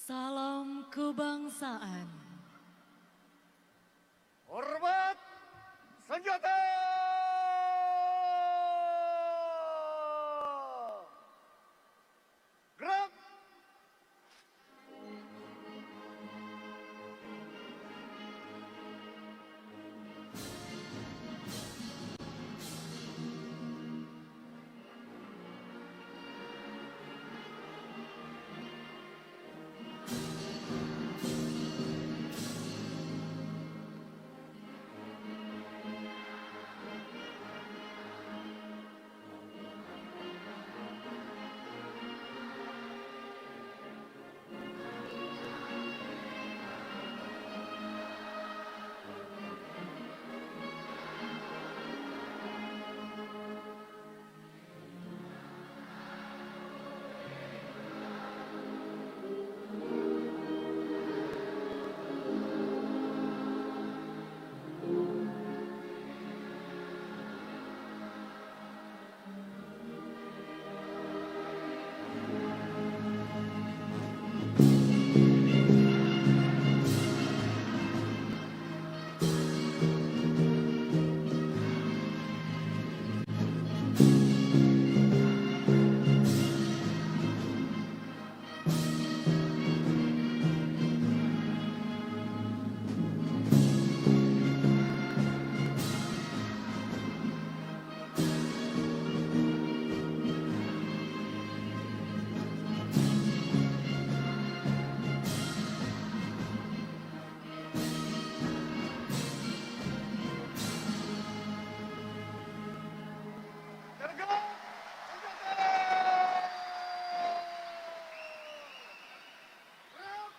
Salam kebangsaan. Hormat senjata! Gerak! Gerak! Senjata! Gerak!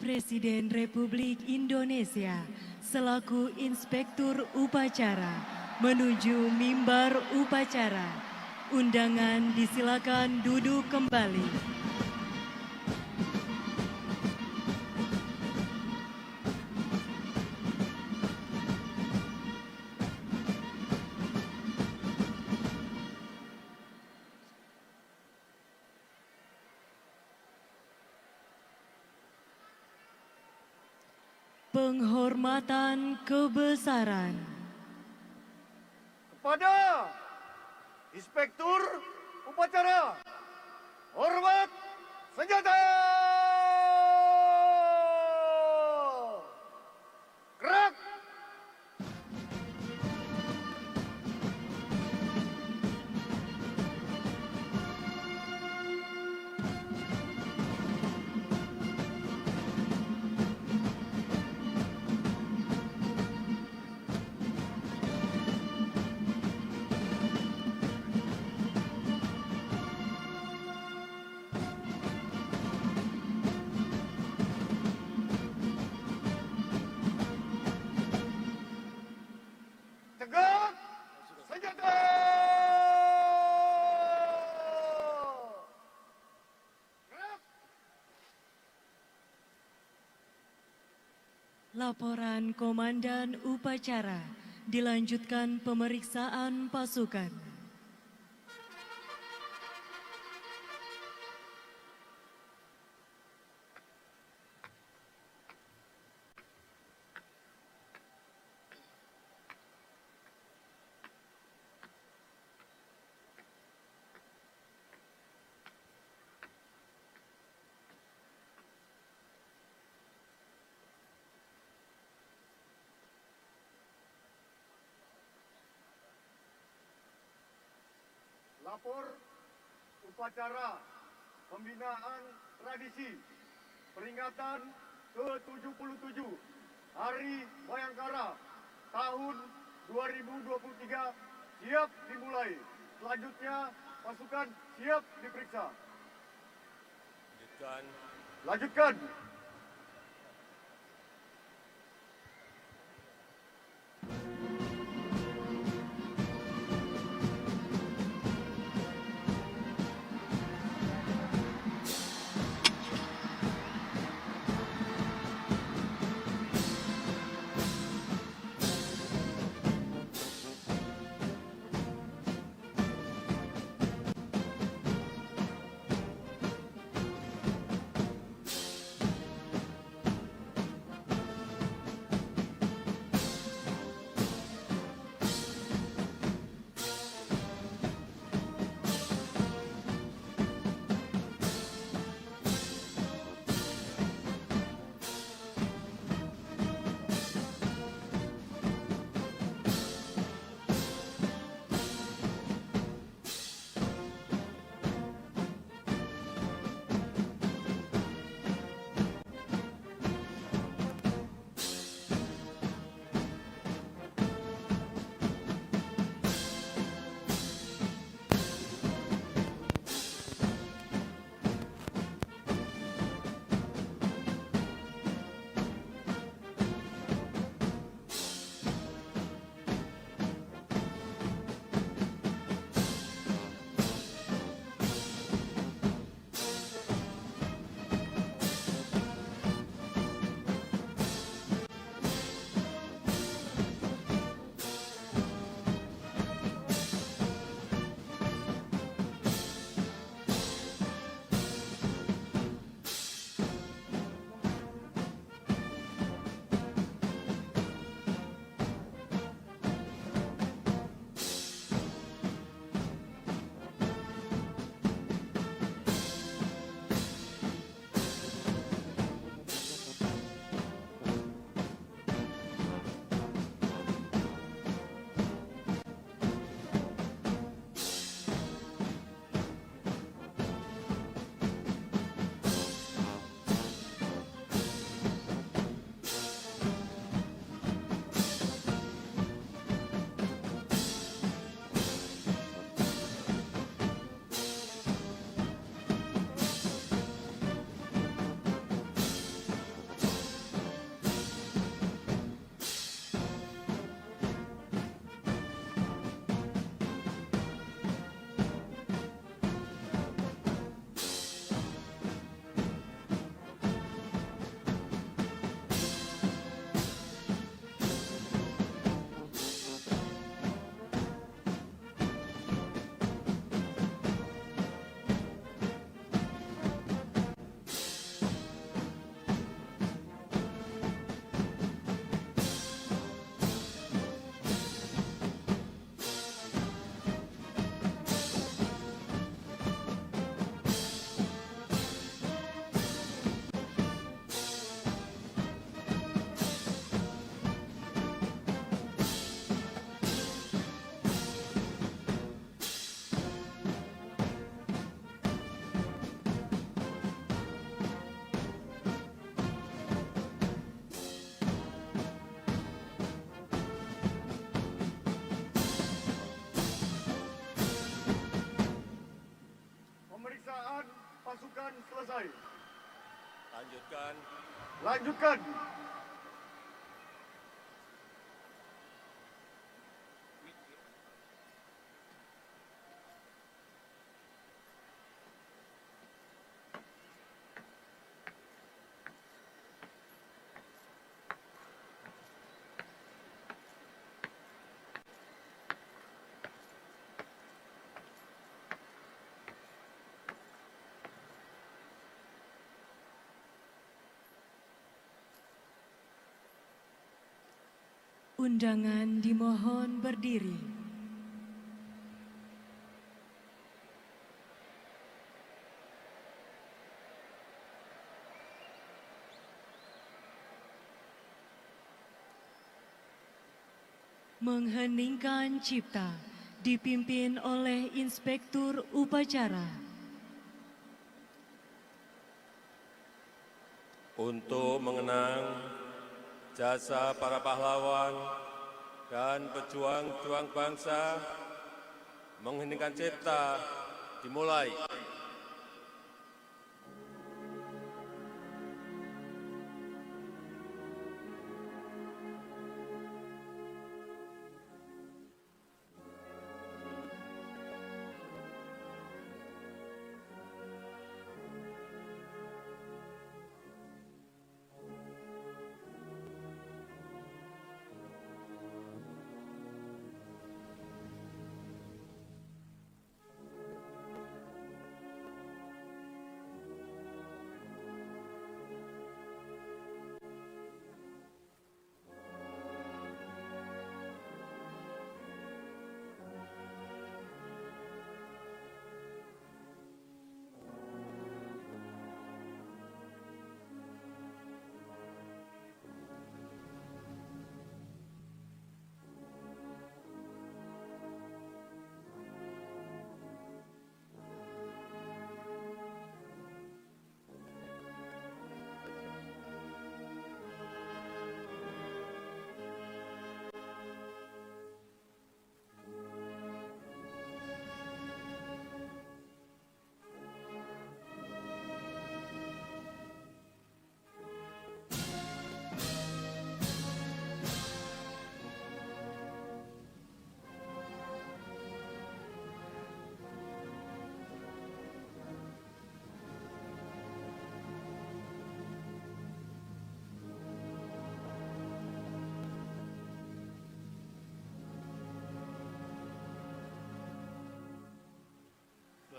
Presiden Republik Indonesia selaku Inspektur Upacara menuju mimbar upacara. Undangan disilakan duduk kembali. Penghormatan kebesaran Kepada Inspektur Upacara, hormat senjata! Gerak! Tegak! Senjata! Gerak! Laporan Komandan Upacara, dilanjutkan pemeriksaan pasukan. Lapor upacara pembinaan tradisi peringatan ke-77 Hari Bayangkara tahun 2023 siap dimulai. Selanjutnya pasukan siap diperiksa. Lanjutkan. Pemeriksaan pasukan selesai. Lanjutkan. Undangan dimohon berdiri. Mengheningkan cipta dipimpin oleh Inspektur Upacara. Untuk mengenang jasa para pahlawan dan pejuang-pejuang bangsa, mengheningkan cipta dimulai.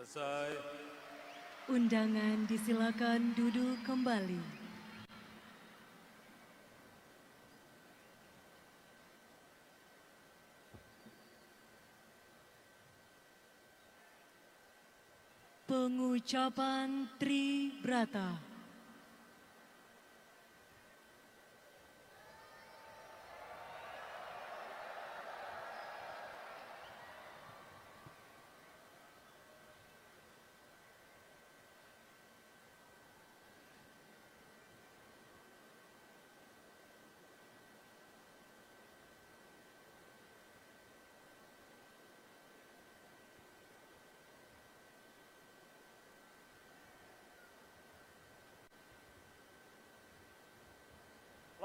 Selesai. Undangan disilakan duduk kembali. Pengucapan Tribrata.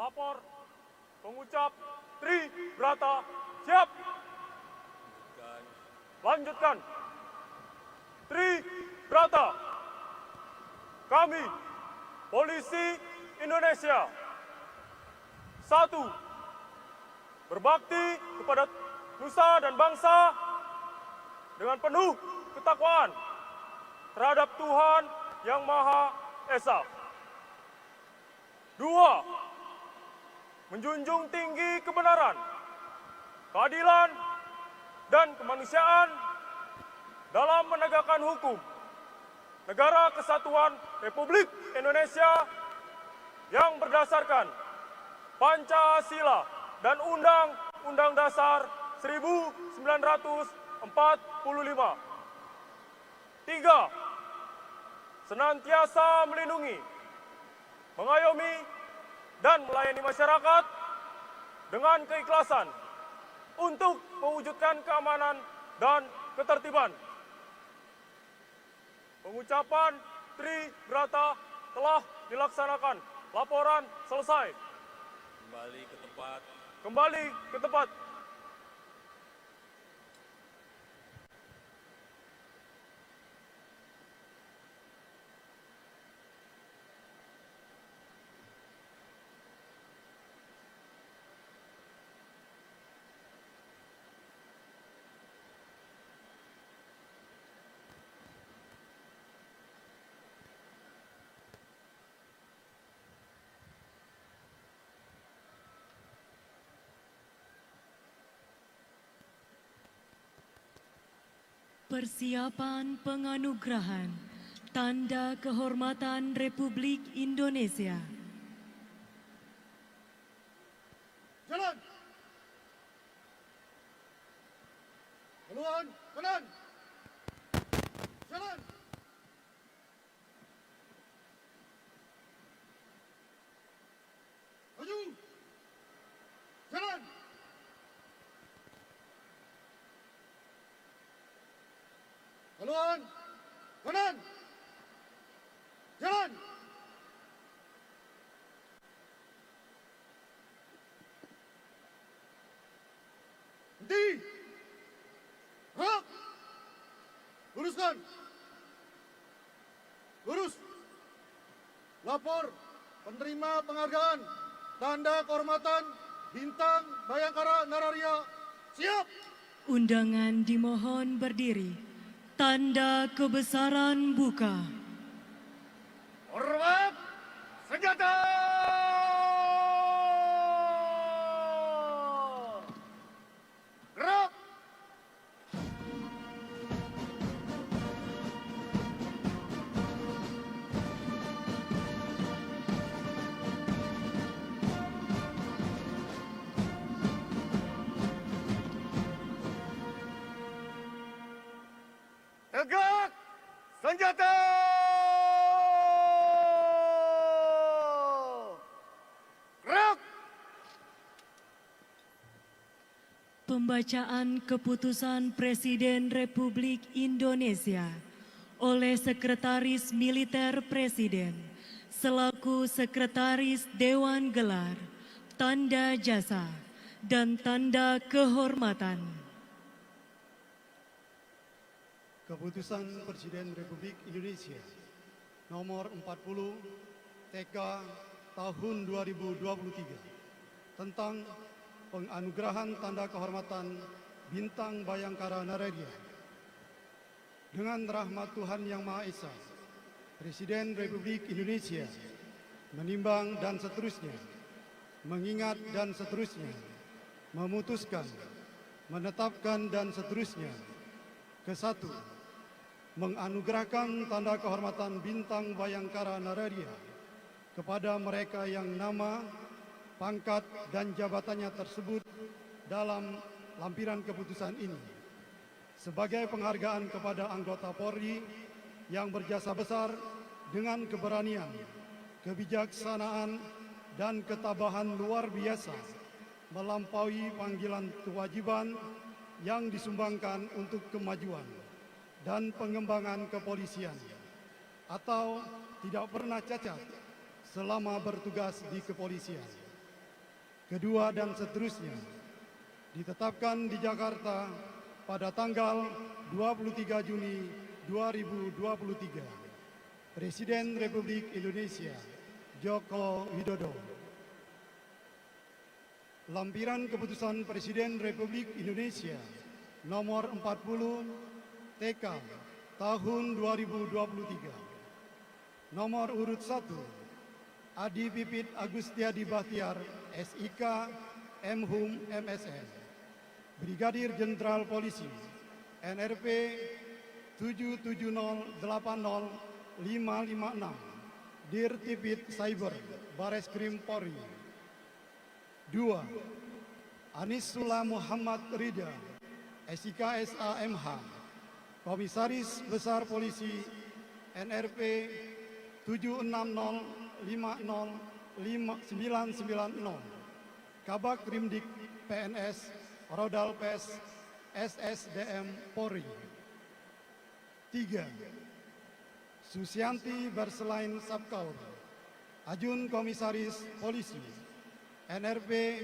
Lapor, pengucap Tribrata, siap. Lanjutkan. Tribrata. Kami, Polisi Indonesia. 1. Berbakti kepada nusa dan bangsa dengan penuh ketakwaan terhadap Tuhan Yang Maha Esa. 2. Menjunjung tinggi kebenaran, keadilan, dan kemanusiaan dalam menegakkan hukum Negara Kesatuan Republik Indonesia yang berdasarkan Pancasila dan Undang-Undang Dasar 1945. 3. Senantiasa melindungi, mengayomi, dan melayani masyarakat dengan keikhlasan untuk mewujudkan keamanan dan ketertiban. Pengucapan Tribrata telah dilaksanakan. Laporan selesai. Kembali ke tempat. Kembali ke tempat. Persiapan penganugerahan Tanda Kehormatan Republik Indonesia. Jalan. Haluan, kanan. Jalan. Maju. Haluan. Kanan. Jalan. Henti. Gerak. Luruskan. Lurus. Lapor penerima penghargaan Tanda Kehormatan Bintang Bayangkara Nararia. Siap. Undangan dimohon berdiri. Tanda kebesaran buka. Hormat. Senjata. Gerak. Tegak. Senjata. Gerak. Pembacaan keputusan Presiden Republik Indonesia oleh Sekretaris Militer Presiden selaku Sekretaris Dewan Gelar, Tanda Jasa, dan Tanda Kehormatan. Keputusan Presiden Republik Indonesia nomor 40 TK tahun 2023 tentang penganugerahan Tanda Kehormatan Bintang Bayangkara Nararia. Dengan rahmat Tuhan Yang Maha Esa, Presiden Republik Indonesia menimbang dan seterusnya, mengingat dan seterusnya, memutuskan, menetapkan dan seterusnya. Kesatu, menganugerahkan Tanda Kehormatan Bintang Bayangkara Nararia kepada mereka yang nama, pangkat, dan jabatannya tersebut dalam lampiran keputusan ini sebagai penghargaan kepada anggota Polri yang berjasa besar dengan keberanian, kebijaksanaan, dan ketabahan luar biasa melampaui panggilan kewajiban yang disumbangkan untuk kemajuan dan pengembangan kepolisian atau tidak pernah cacat selama bertugas di kepolisian. Kedua dan seterusnya ditetapkan di Jakarta pada tanggal 23 Juni 2023. Presiden Republik Indonesia Joko Widodo. Lampiran Keputusan Presiden Republik Indonesia nomor 40 TK tahun 2023. Nomor urut 1 Adi Pipit Agustiadi Bahtiar SIK Mhum MSN, Brigadir Jenderal Polisi NRP 77080556, Dir Tipit Cyber Bareskrim Polri. 2. Anisula Muhammad Rida SIK SAMH, Komisaris Besar Polisi NRP 76050990, Kabak Rimdik PNS Rodal Pes SSDM Polri. 3. Susianti Berselain Sabkaur, Ajun Komisaris Polisi NRP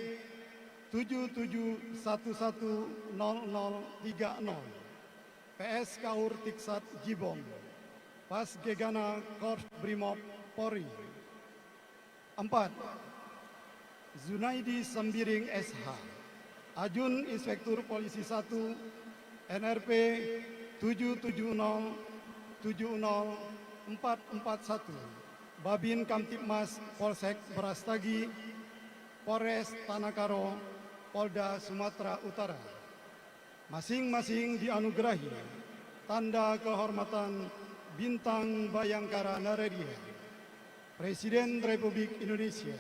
77110030, PS Kaur Tiksat Jibom, Pas Gegana Korps Brimob Polri. 4. Zunaidi Sembiring SH, Ajun Inspektur Polisi 1 NRP 77070441, Babin Kamtipmas Polsek Brastagi, Polres Tanah Polda Sumatera Utara. Masing-masing dianugerahi Tanda Kehormatan Bintang Bayangkara Nararia. Presiden Republik Indonesia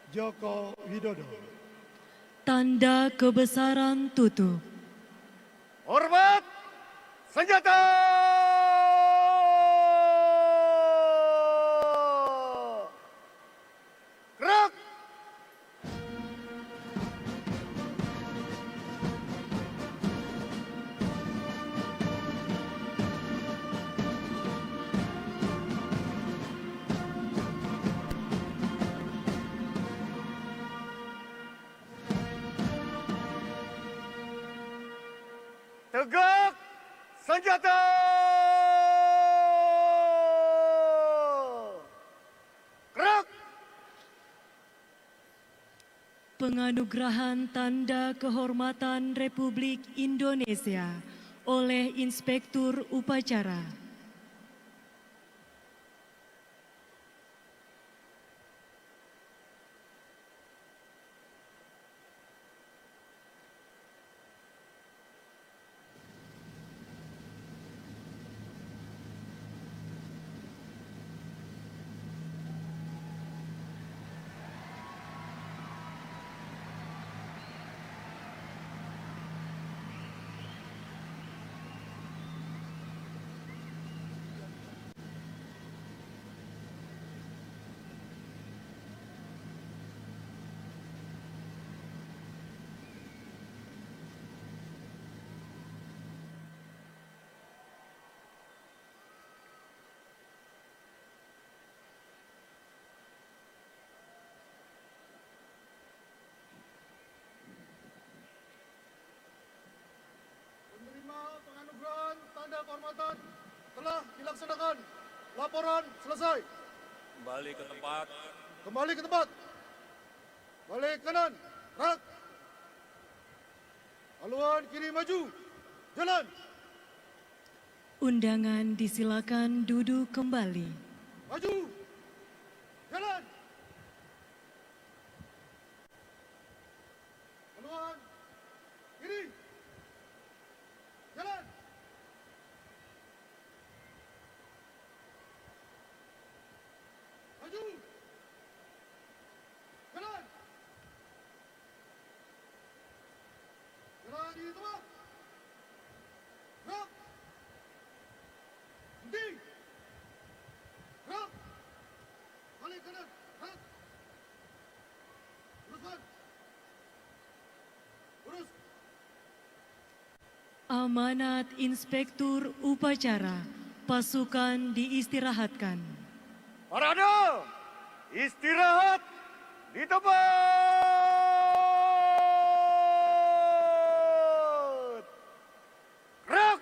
Joko Widodo. Tanda kebesaran tutup. Hormat. Senjata. Gerak. tegak senjata. Gerak. Penganugerahan Tanda Kehormatan Republik Indonesia oleh Inspektur Upacara. Penerima penganugerahan tanda kehormatan telah dilaksanakan. Laporan selesai. Kembali ke tempat. Kembali ke tempat. Balik kanan. Gerak. Haluan kiri maju. Jalan. Undangan disilakan duduk kembali. Maju. Jalan. Haluan kiri. Jalan. Maju. Jalan. Jalan di tempat. Gerak. Berhenti. Gerak. Balik kanan. Gerak. Luruskan. Lurus. Amanat Inspektur Upacara, pasukan diistirahatkan. Parade. Istirahat di tempat. Gerak.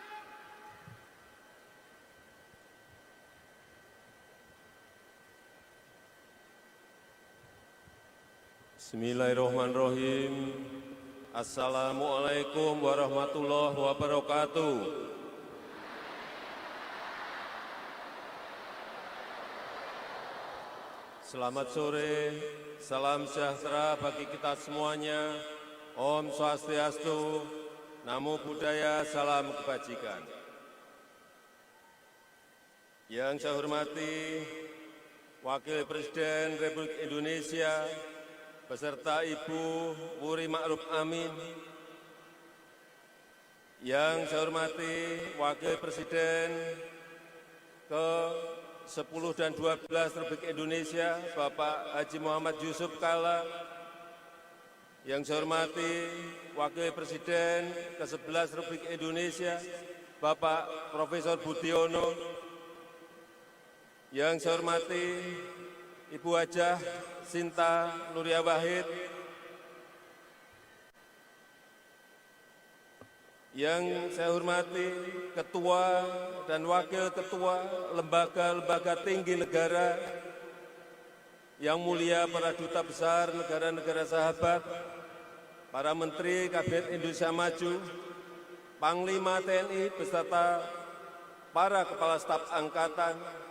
Bismillahirrahmanirrahim. Assalamualaikum warahmatullahi wabarakatuh. Selamat sore, salam sejahtera bagi kita semuanya. Om Swastiastu, Namo Buddhaya, salam kebajikan. Yang saya hormati Wakil Presiden Republik Indonesia beserta Ibu Wuri Ma'ruf Amin, yang saya hormati Wakil Presiden ke-10 dan 12 Republik Indonesia, Bapak Haji Muhammad Yusuf Kalla, yang saya hormati Wakil Presiden ke-11 Republik Indonesia, Bapak Profesor Budiono, yang saya hormati Ibu Hajah Sinta Nuria Wahid, yang saya hormati Ketua dan Wakil Ketua lembaga-lembaga tinggi negara, yang mulia para duta besar negara-negara sahabat, para Menteri Kabinet Indonesia Maju, Panglima TNI beserta para Kepala Staf Angkatan,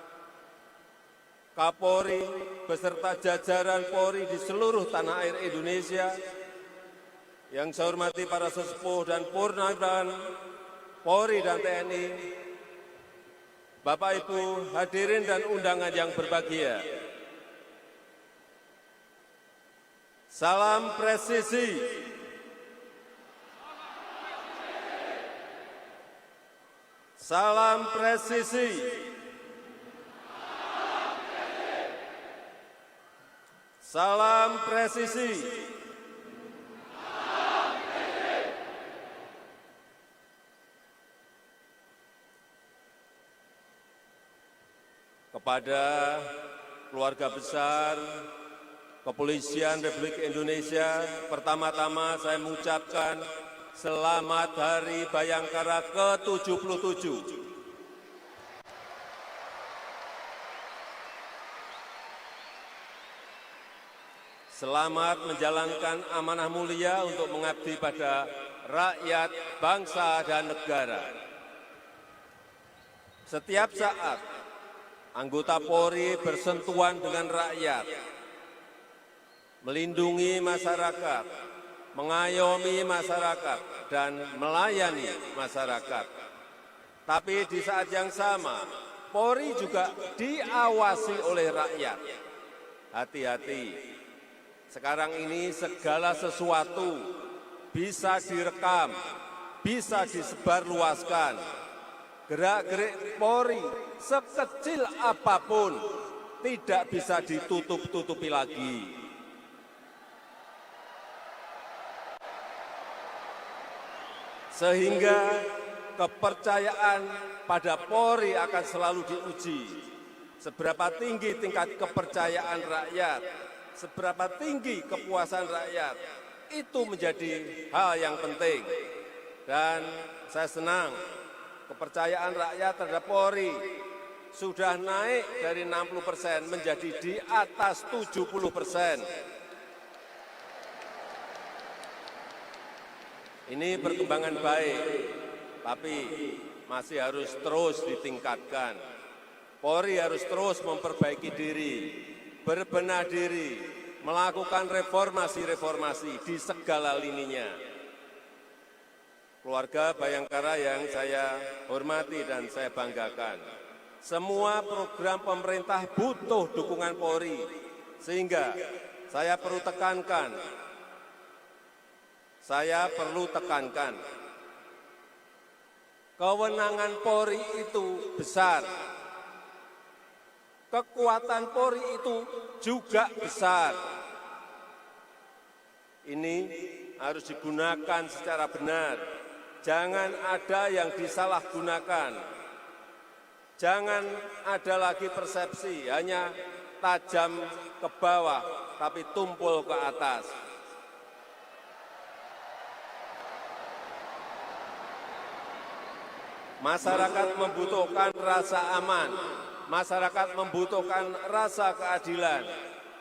Kapolri beserta jajaran Polri di seluruh tanah air Indonesia, yang saya hormati para sesepuh dan purnawiran Polri dan TNI, Bapak Ibu hadirin dan undangan yang berbahagia. Salam presisi. Salam presisi. Salam presisi. Kepada keluarga besar Kepolisian Republik Indonesia, pertama-tama saya mengucapkan Selamat Hari Bayangkara ke-77. Selamat menjalankan amanah mulia untuk mengabdi pada rakyat, bangsa, dan negara. Setiap saat, anggota Polri bersentuhan dengan rakyat, melindungi masyarakat, mengayomi masyarakat, dan melayani masyarakat. Tapi di saat yang sama, Polri juga diawasi oleh rakyat. Hati-hati. Sekarang ini segala sesuatu bisa direkam, bisa disebarluaskan. Gerak-gerik Polri sekecil apapun tidak bisa ditutup-tutupi lagi. Sehingga kepercayaan pada Polri akan selalu diuji. Seberapa tinggi tingkat kepercayaan rakyat, seberapa tinggi kepuasan rakyat, itu menjadi hal yang penting. Dan saya senang kepercayaan rakyat terhadap Polri sudah naik dari 60% menjadi di atas 70%. Ini perkembangan baik, tapi masih harus terus ditingkatkan. Polri harus terus memperbaiki diri, berbenah diri, melakukan reformasi-reformasi di segala lininya. Keluarga Bayangkara yang saya hormati dan saya banggakan, semua program pemerintah butuh dukungan Polri, sehingga saya perlu tekankan, kewenangan Polri itu besar, kekuatan Polri itu juga besar. Ini harus digunakan secara benar. Jangan ada yang disalahgunakan. Jangan ada lagi persepsi hanya tajam ke bawah, tapi tumpul ke atas. Masyarakat membutuhkan rasa aman. Masyarakat membutuhkan rasa keadilan.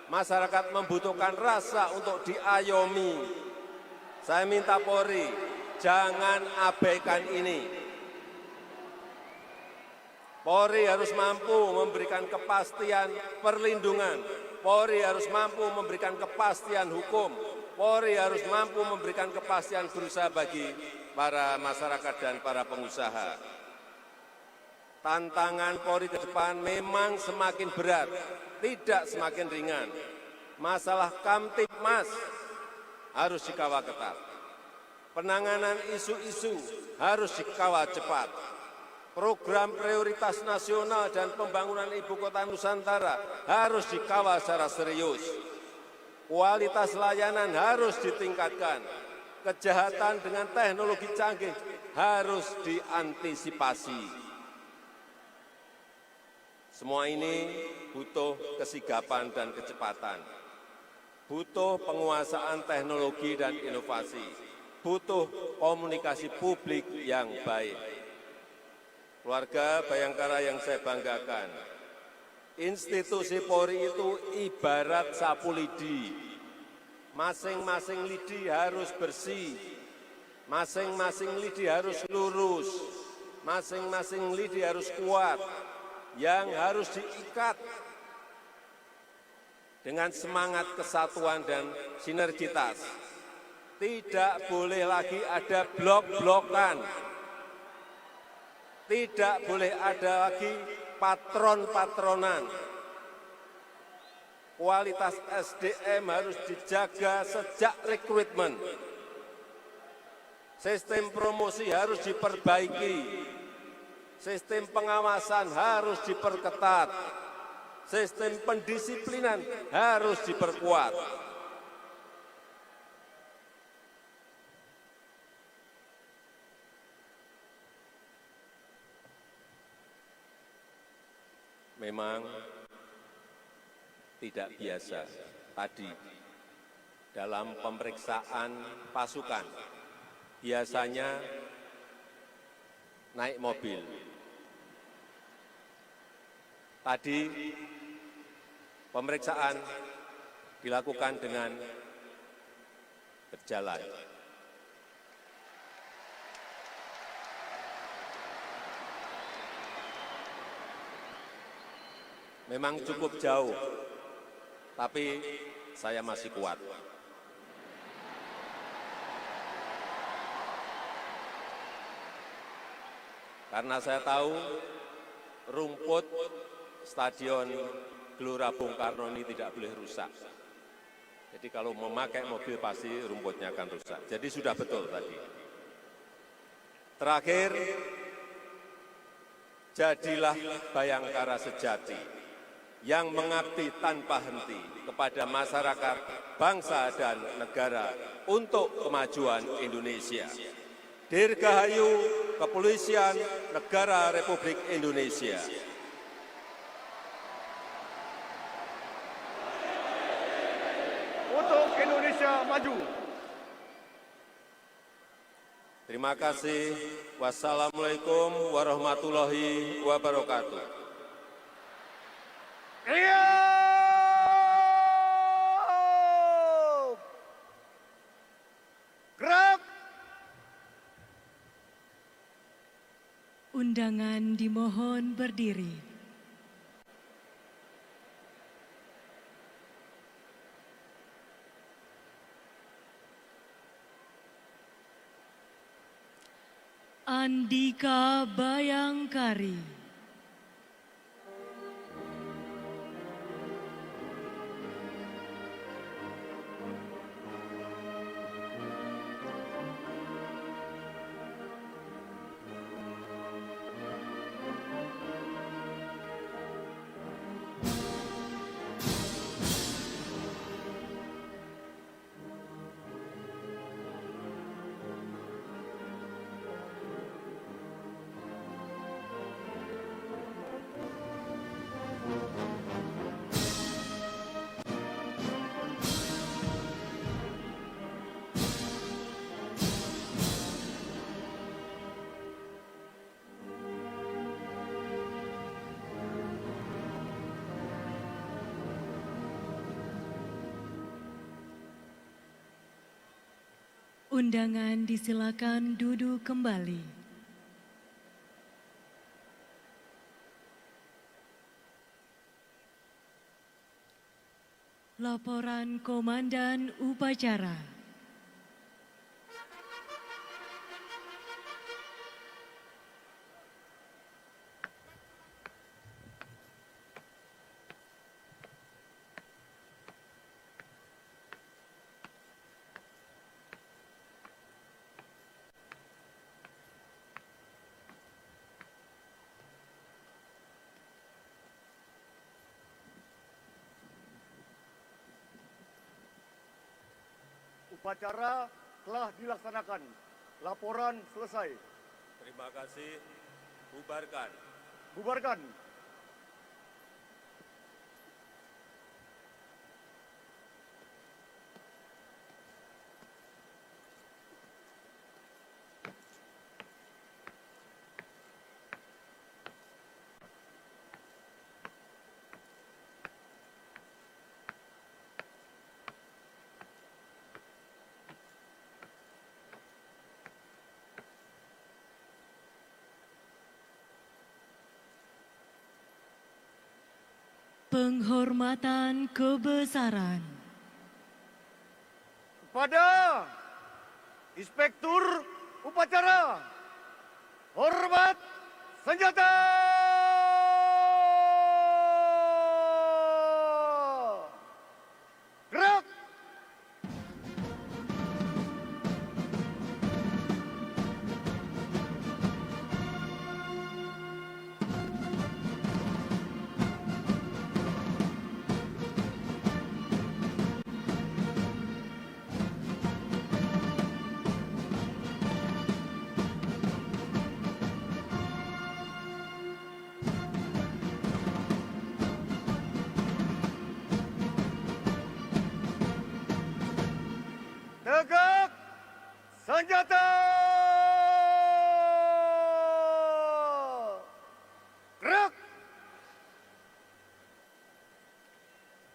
Masyarakat membutuhkan rasa untuk diayomi. Saya minta Polri, jangan abaikan ini. Polri harus mampu memberikan kepastian perlindungan. Polri harus mampu memberikan kepastian hukum. Polri harus mampu memberikan kepastian berusaha bagi para masyarakat dan para pengusaha. Tantangan Polri ke depan memang semakin berat, tidak semakin ringan. Masalah Kamtibmas harus dikawal ketat. Penanganan isu-isu harus dikawal cepat. Program prioritas nasional dan pembangunan ibu kota Nusantara harus dikawal secara serius. Kualitas layanan harus ditingkatkan. Kejahatan dengan teknologi canggih harus diantisipasi. Semua ini butuh kesigapan dan kecepatan, butuh penguasaan teknologi dan inovasi, butuh komunikasi publik yang baik. Keluarga Bayangkara yang saya banggakan, institusi Polri itu ibarat sapu lidi. Masing-masing lidi harus bersih, masing-masing lidi harus lurus, masing-masing lidi harus kuat, yang harus diikat dengan semangat kesatuan dan sinergitas. Tidak boleh lagi ada blok-blokan. Tidak boleh ada lagi patron-patronan. Kualitas SDM harus dijaga sejak rekrutmen. Sistem promosi harus diperbaiki. Sistem pengawasan harus diperketat. Sistem pendisiplinan harus diperkuat. Memang tidak biasa tadi dalam pemeriksaan pasukan biasanya naik mobil. Tadi pemeriksaan dilakukan dengan berjalan. Memang cukup jauh, tapi saya masih kuat. Karena saya tahu rumput Stadion Gelora Bung Karno ini tidak boleh rusak. Jadi kalau memakai mobil pasti rumputnya akan rusak. Jadi sudah betul tadi. Terakhir, jadilah Bayangkara sejati yang mengabdi tanpa henti kepada masyarakat, bangsa, dan negara untuk kemajuan Indonesia. Dirgahayu Kepolisian Negara Republik Indonesia. Untuk Indonesia maju. Terima kasih. Wassalamualaikum warahmatullahi wabarakatuh. Iya. Gerak. Undangan dimohon berdiri. Andika Bayangkari. Undangan disilakan duduk kembali. Laporan Komandan Upacara. Upacara telah dilaksanakan. Laporan selesai. Terima kasih. Bubarkan. Bubarkan. Penghormatan kebesaran. Kepada Inspektur Upacara, hormat senjata. Gerak.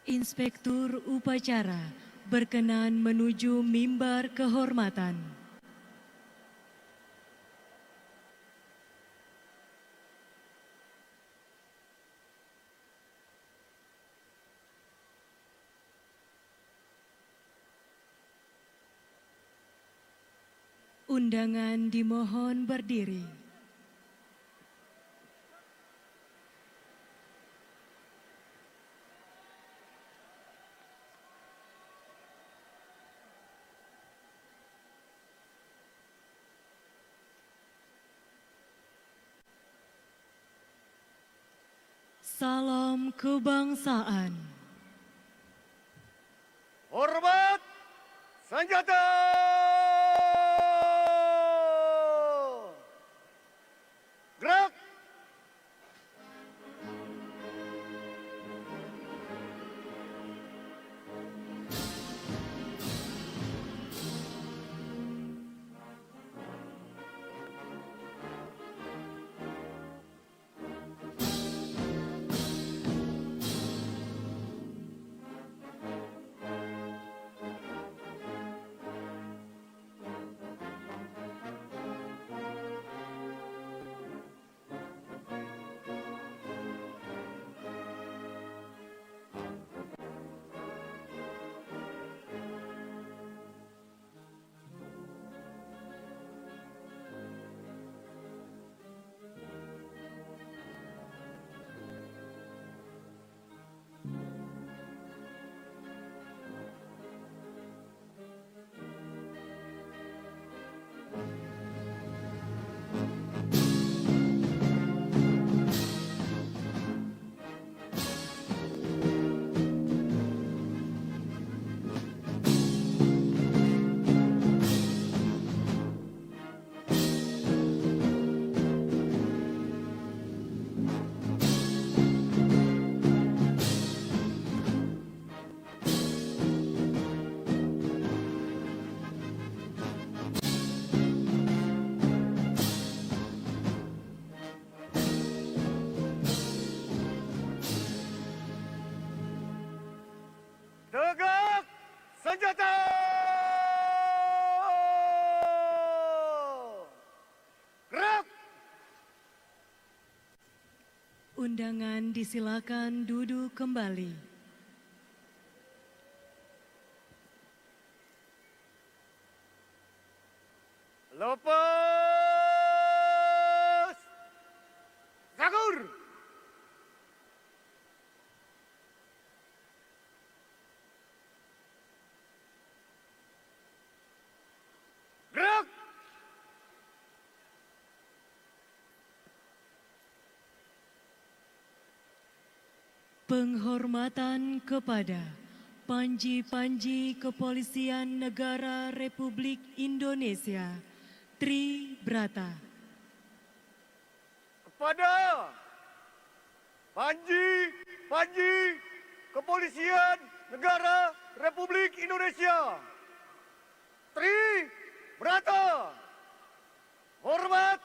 Inspektur upacara berkenan menuju mimbar kehormatan. Undangan dimohon berdiri. Salam kebangsaan. Hormat senjata. Gerak. Tegak senjata. Gerak. Undangan disilakan duduk kembali. Lepas. Zagur. Gerak. Penghormatan kepada Panji-Panji Kepolisian Negara Republik Indonesia, Tri Brata. Kepada Panji Kepolisian Negara Republik Indonesia, Tri Brata. Hormat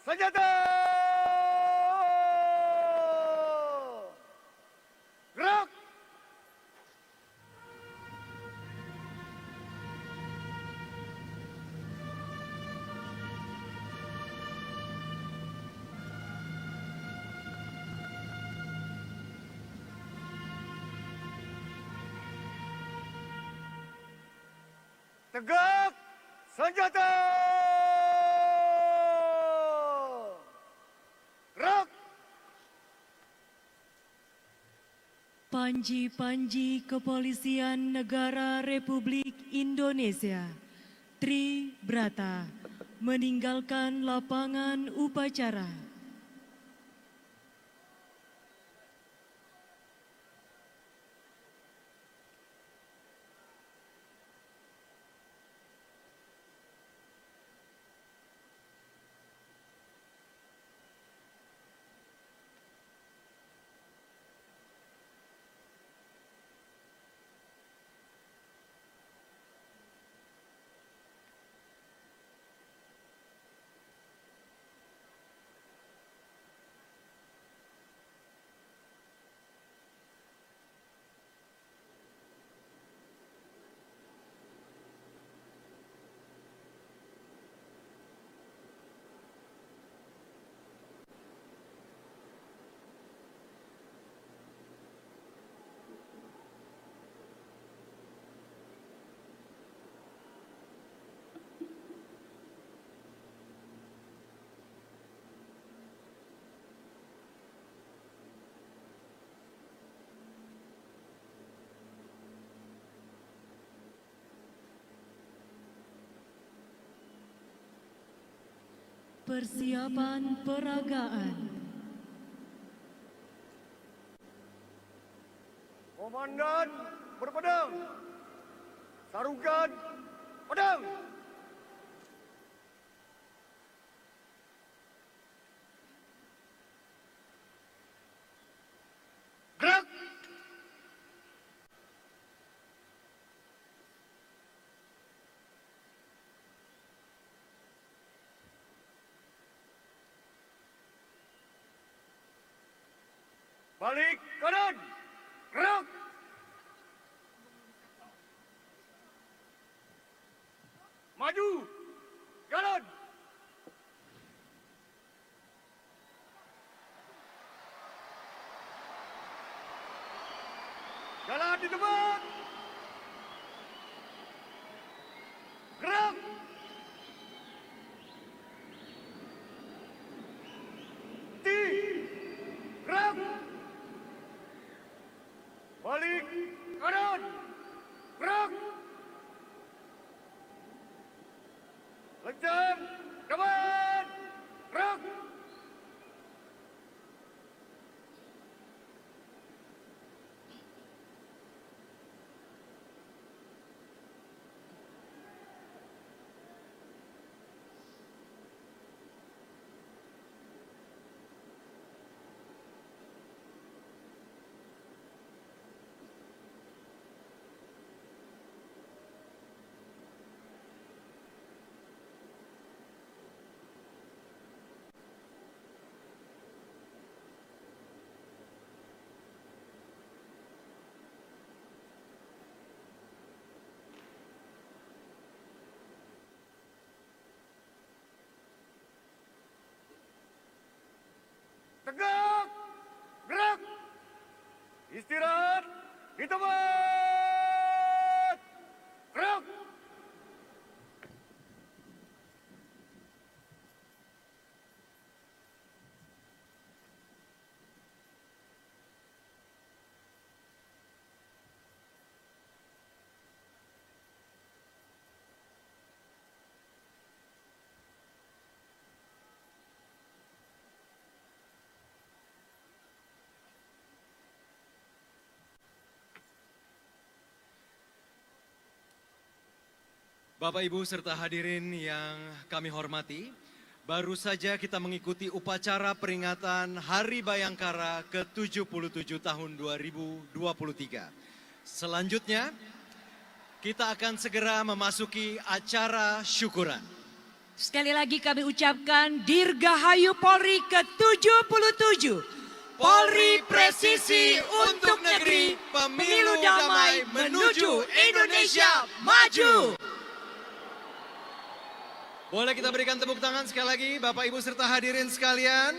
senjata. Gerak. Tegak senjata. Gerak. Panji-Panji Kepolisian Negara Republik Indonesia, Tri Brata, meninggalkan lapangan upacara. Persiapan peragaan. Komandan berpedang. Sarungkan pedang. Gerak. Balik kanan. Gerak. Maju. Jalan. Jalan di tempat. Gerak. Gerak. Balik kanan. Gerak. Lencang. Depan. Gerak. Tegak. Gerak. Istirahat di tempat. Gerak. Bapak, Ibu, serta hadirin yang kami hormati, baru saja kita mengikuti upacara peringatan Hari Bayangkara ke-77 tahun 2023. Selanjutnya, kita akan segera memasuki acara syukuran. Sekali lagi kami ucapkan Dirgahayu Polri ke-77. Polri presisi untuk negeri, pemilu damai menuju Indonesia maju. Boleh kita berikan tepuk tangan sekali lagi, Bapak, Ibu, serta hadirin sekalian.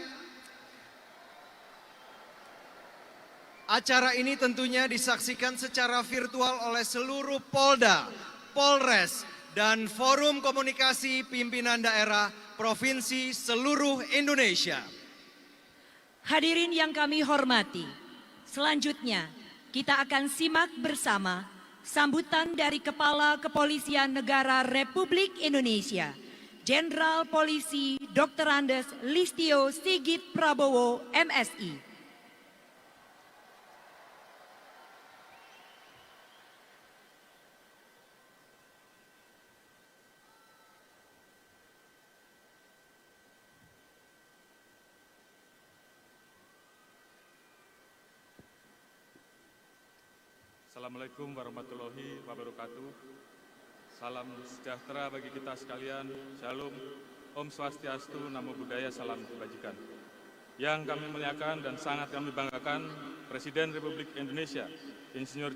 Acara ini tentunya disaksikan secara virtual oleh seluruh Polda, Polres, dan Forum Komunikasi Pimpinan Daerah Provinsi seluruh Indonesia. Hadirin yang kami hormati, selanjutnya kita akan simak bersama sambutan dari Kepala Kepolisian Negara Republik Indonesia, Jenderal Polisi Dr. Andes Listio Sigit Prabowo, MSI. Assalamualaikum warahmatullahi wabarakatuh. Salam sejahtera bagi kita sekalian. Shalom, Om Swastiastu, Namo Buddhaya, salam kebajikan. Yang kami muliakan dan sangat kami banggakan, Presiden Republik Indonesia, Insinyur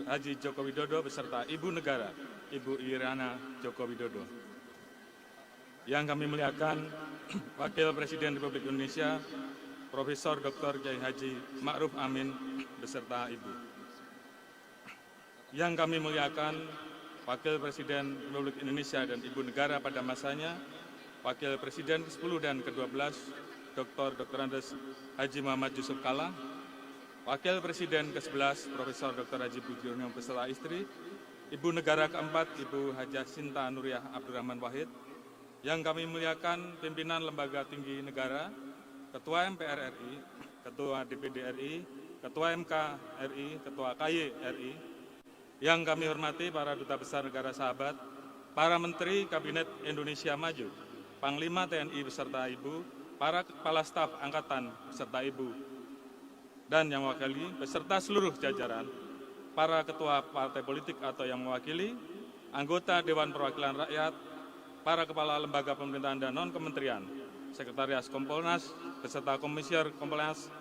Haji Joko Widodo beserta Ibu Negara, Ibu Iriana Joko Widodo. Yang kami muliakan, Wakil Presiden Republik Indonesia, Profesor Dr. Kiai Haji Ma'ruf Amin beserta Ibu. Yang kami muliakan, Wakil Presiden Republik Indonesia dan Ibu Negara pada masanya, Wakil Presiden ke-10 dan ke-12, Dr. Andes Haji Muhammad Yusuf Kalla, Wakil Presiden ke-11, Profesor Dr. Haji Budiono beserta istri, Ibu Negara ke-4, Ibu Hajah Sinta Nuriyah Abdurrahman Wahid, Yang kami muliakan pimpinan lembaga tinggi negara, Ketua MPR RI, Ketua DPD RI, Ketua MK RI, Ketua KY RI, yang kami hormati para duta besar negara sahabat, para menteri Kabinet Indonesia Maju, Panglima TNI beserta Ibu, para kepala staf angkatan beserta Ibu, dan yang mewakili beserta seluruh jajaran, para ketua partai politik atau yang mewakili, anggota Dewan Perwakilan Rakyat, para kepala lembaga pemerintahan dan non-kementerian, Sekretariat Kompolnas beserta Komisioner Kompolnas,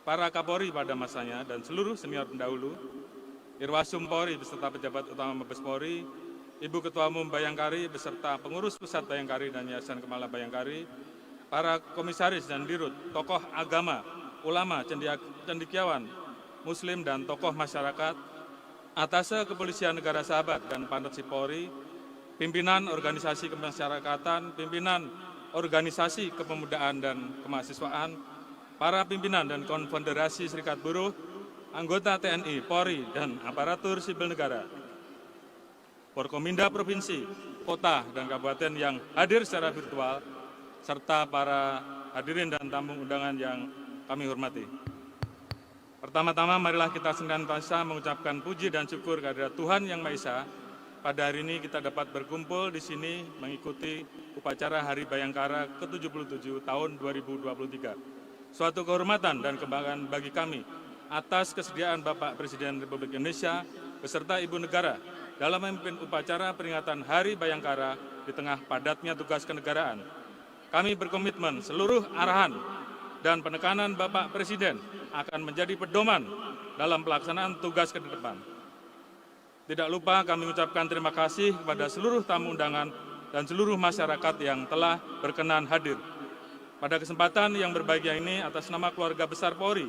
para Kapolri pada masanya dan seluruh senior pendahulu, Irwasum Polri beserta pejabat utama Mabes Polri, Ibu Ketua Umum Bayangkari beserta pengurus pusat Bayangkari dan Yayasan Kemala Bayangkari, para komisaris dan dirut, tokoh agama, ulama, cendekiawan, muslim dan tokoh masyarakat, Atase Kepolisian Negara Sahabat dan Pandatsi Polri, pimpinan organisasi kemasyarakatan, pimpinan organisasi kepemudaan dan kemahasiswaan, para pimpinan dan konfederasi serikat buruh, anggota TNI, Polri, dan aparatur sipil negara, Forkominda Provinsi, Kota, dan Kabupaten yang hadir secara virtual, serta para hadirin dan tamu undangan yang kami hormati. Pertama-tama marilah kita senantiasa mengucapkan puji dan syukur kehadirat Tuhan Yang Maha Esa. Pada hari ini kita dapat berkumpul di sini mengikuti upacara Hari Bayangkara ke-77 tahun 2023. Suatu kehormatan dan kebanggaan bagi kami atas kesediaan Bapak Presiden Republik Indonesia beserta Ibu Negara dalam memimpin upacara peringatan Hari Bayangkara di tengah padatnya tugas kenegaraan. Kami berkomitmen seluruh arahan dan penekanan Bapak Presiden akan menjadi pedoman dalam pelaksanaan tugas ke depan. Tidak lupa kami mengucapkan terima kasih kepada seluruh tamu undangan dan seluruh masyarakat yang telah berkenan hadir. Pada kesempatan yang berbahagia ini atas nama keluarga besar Polri,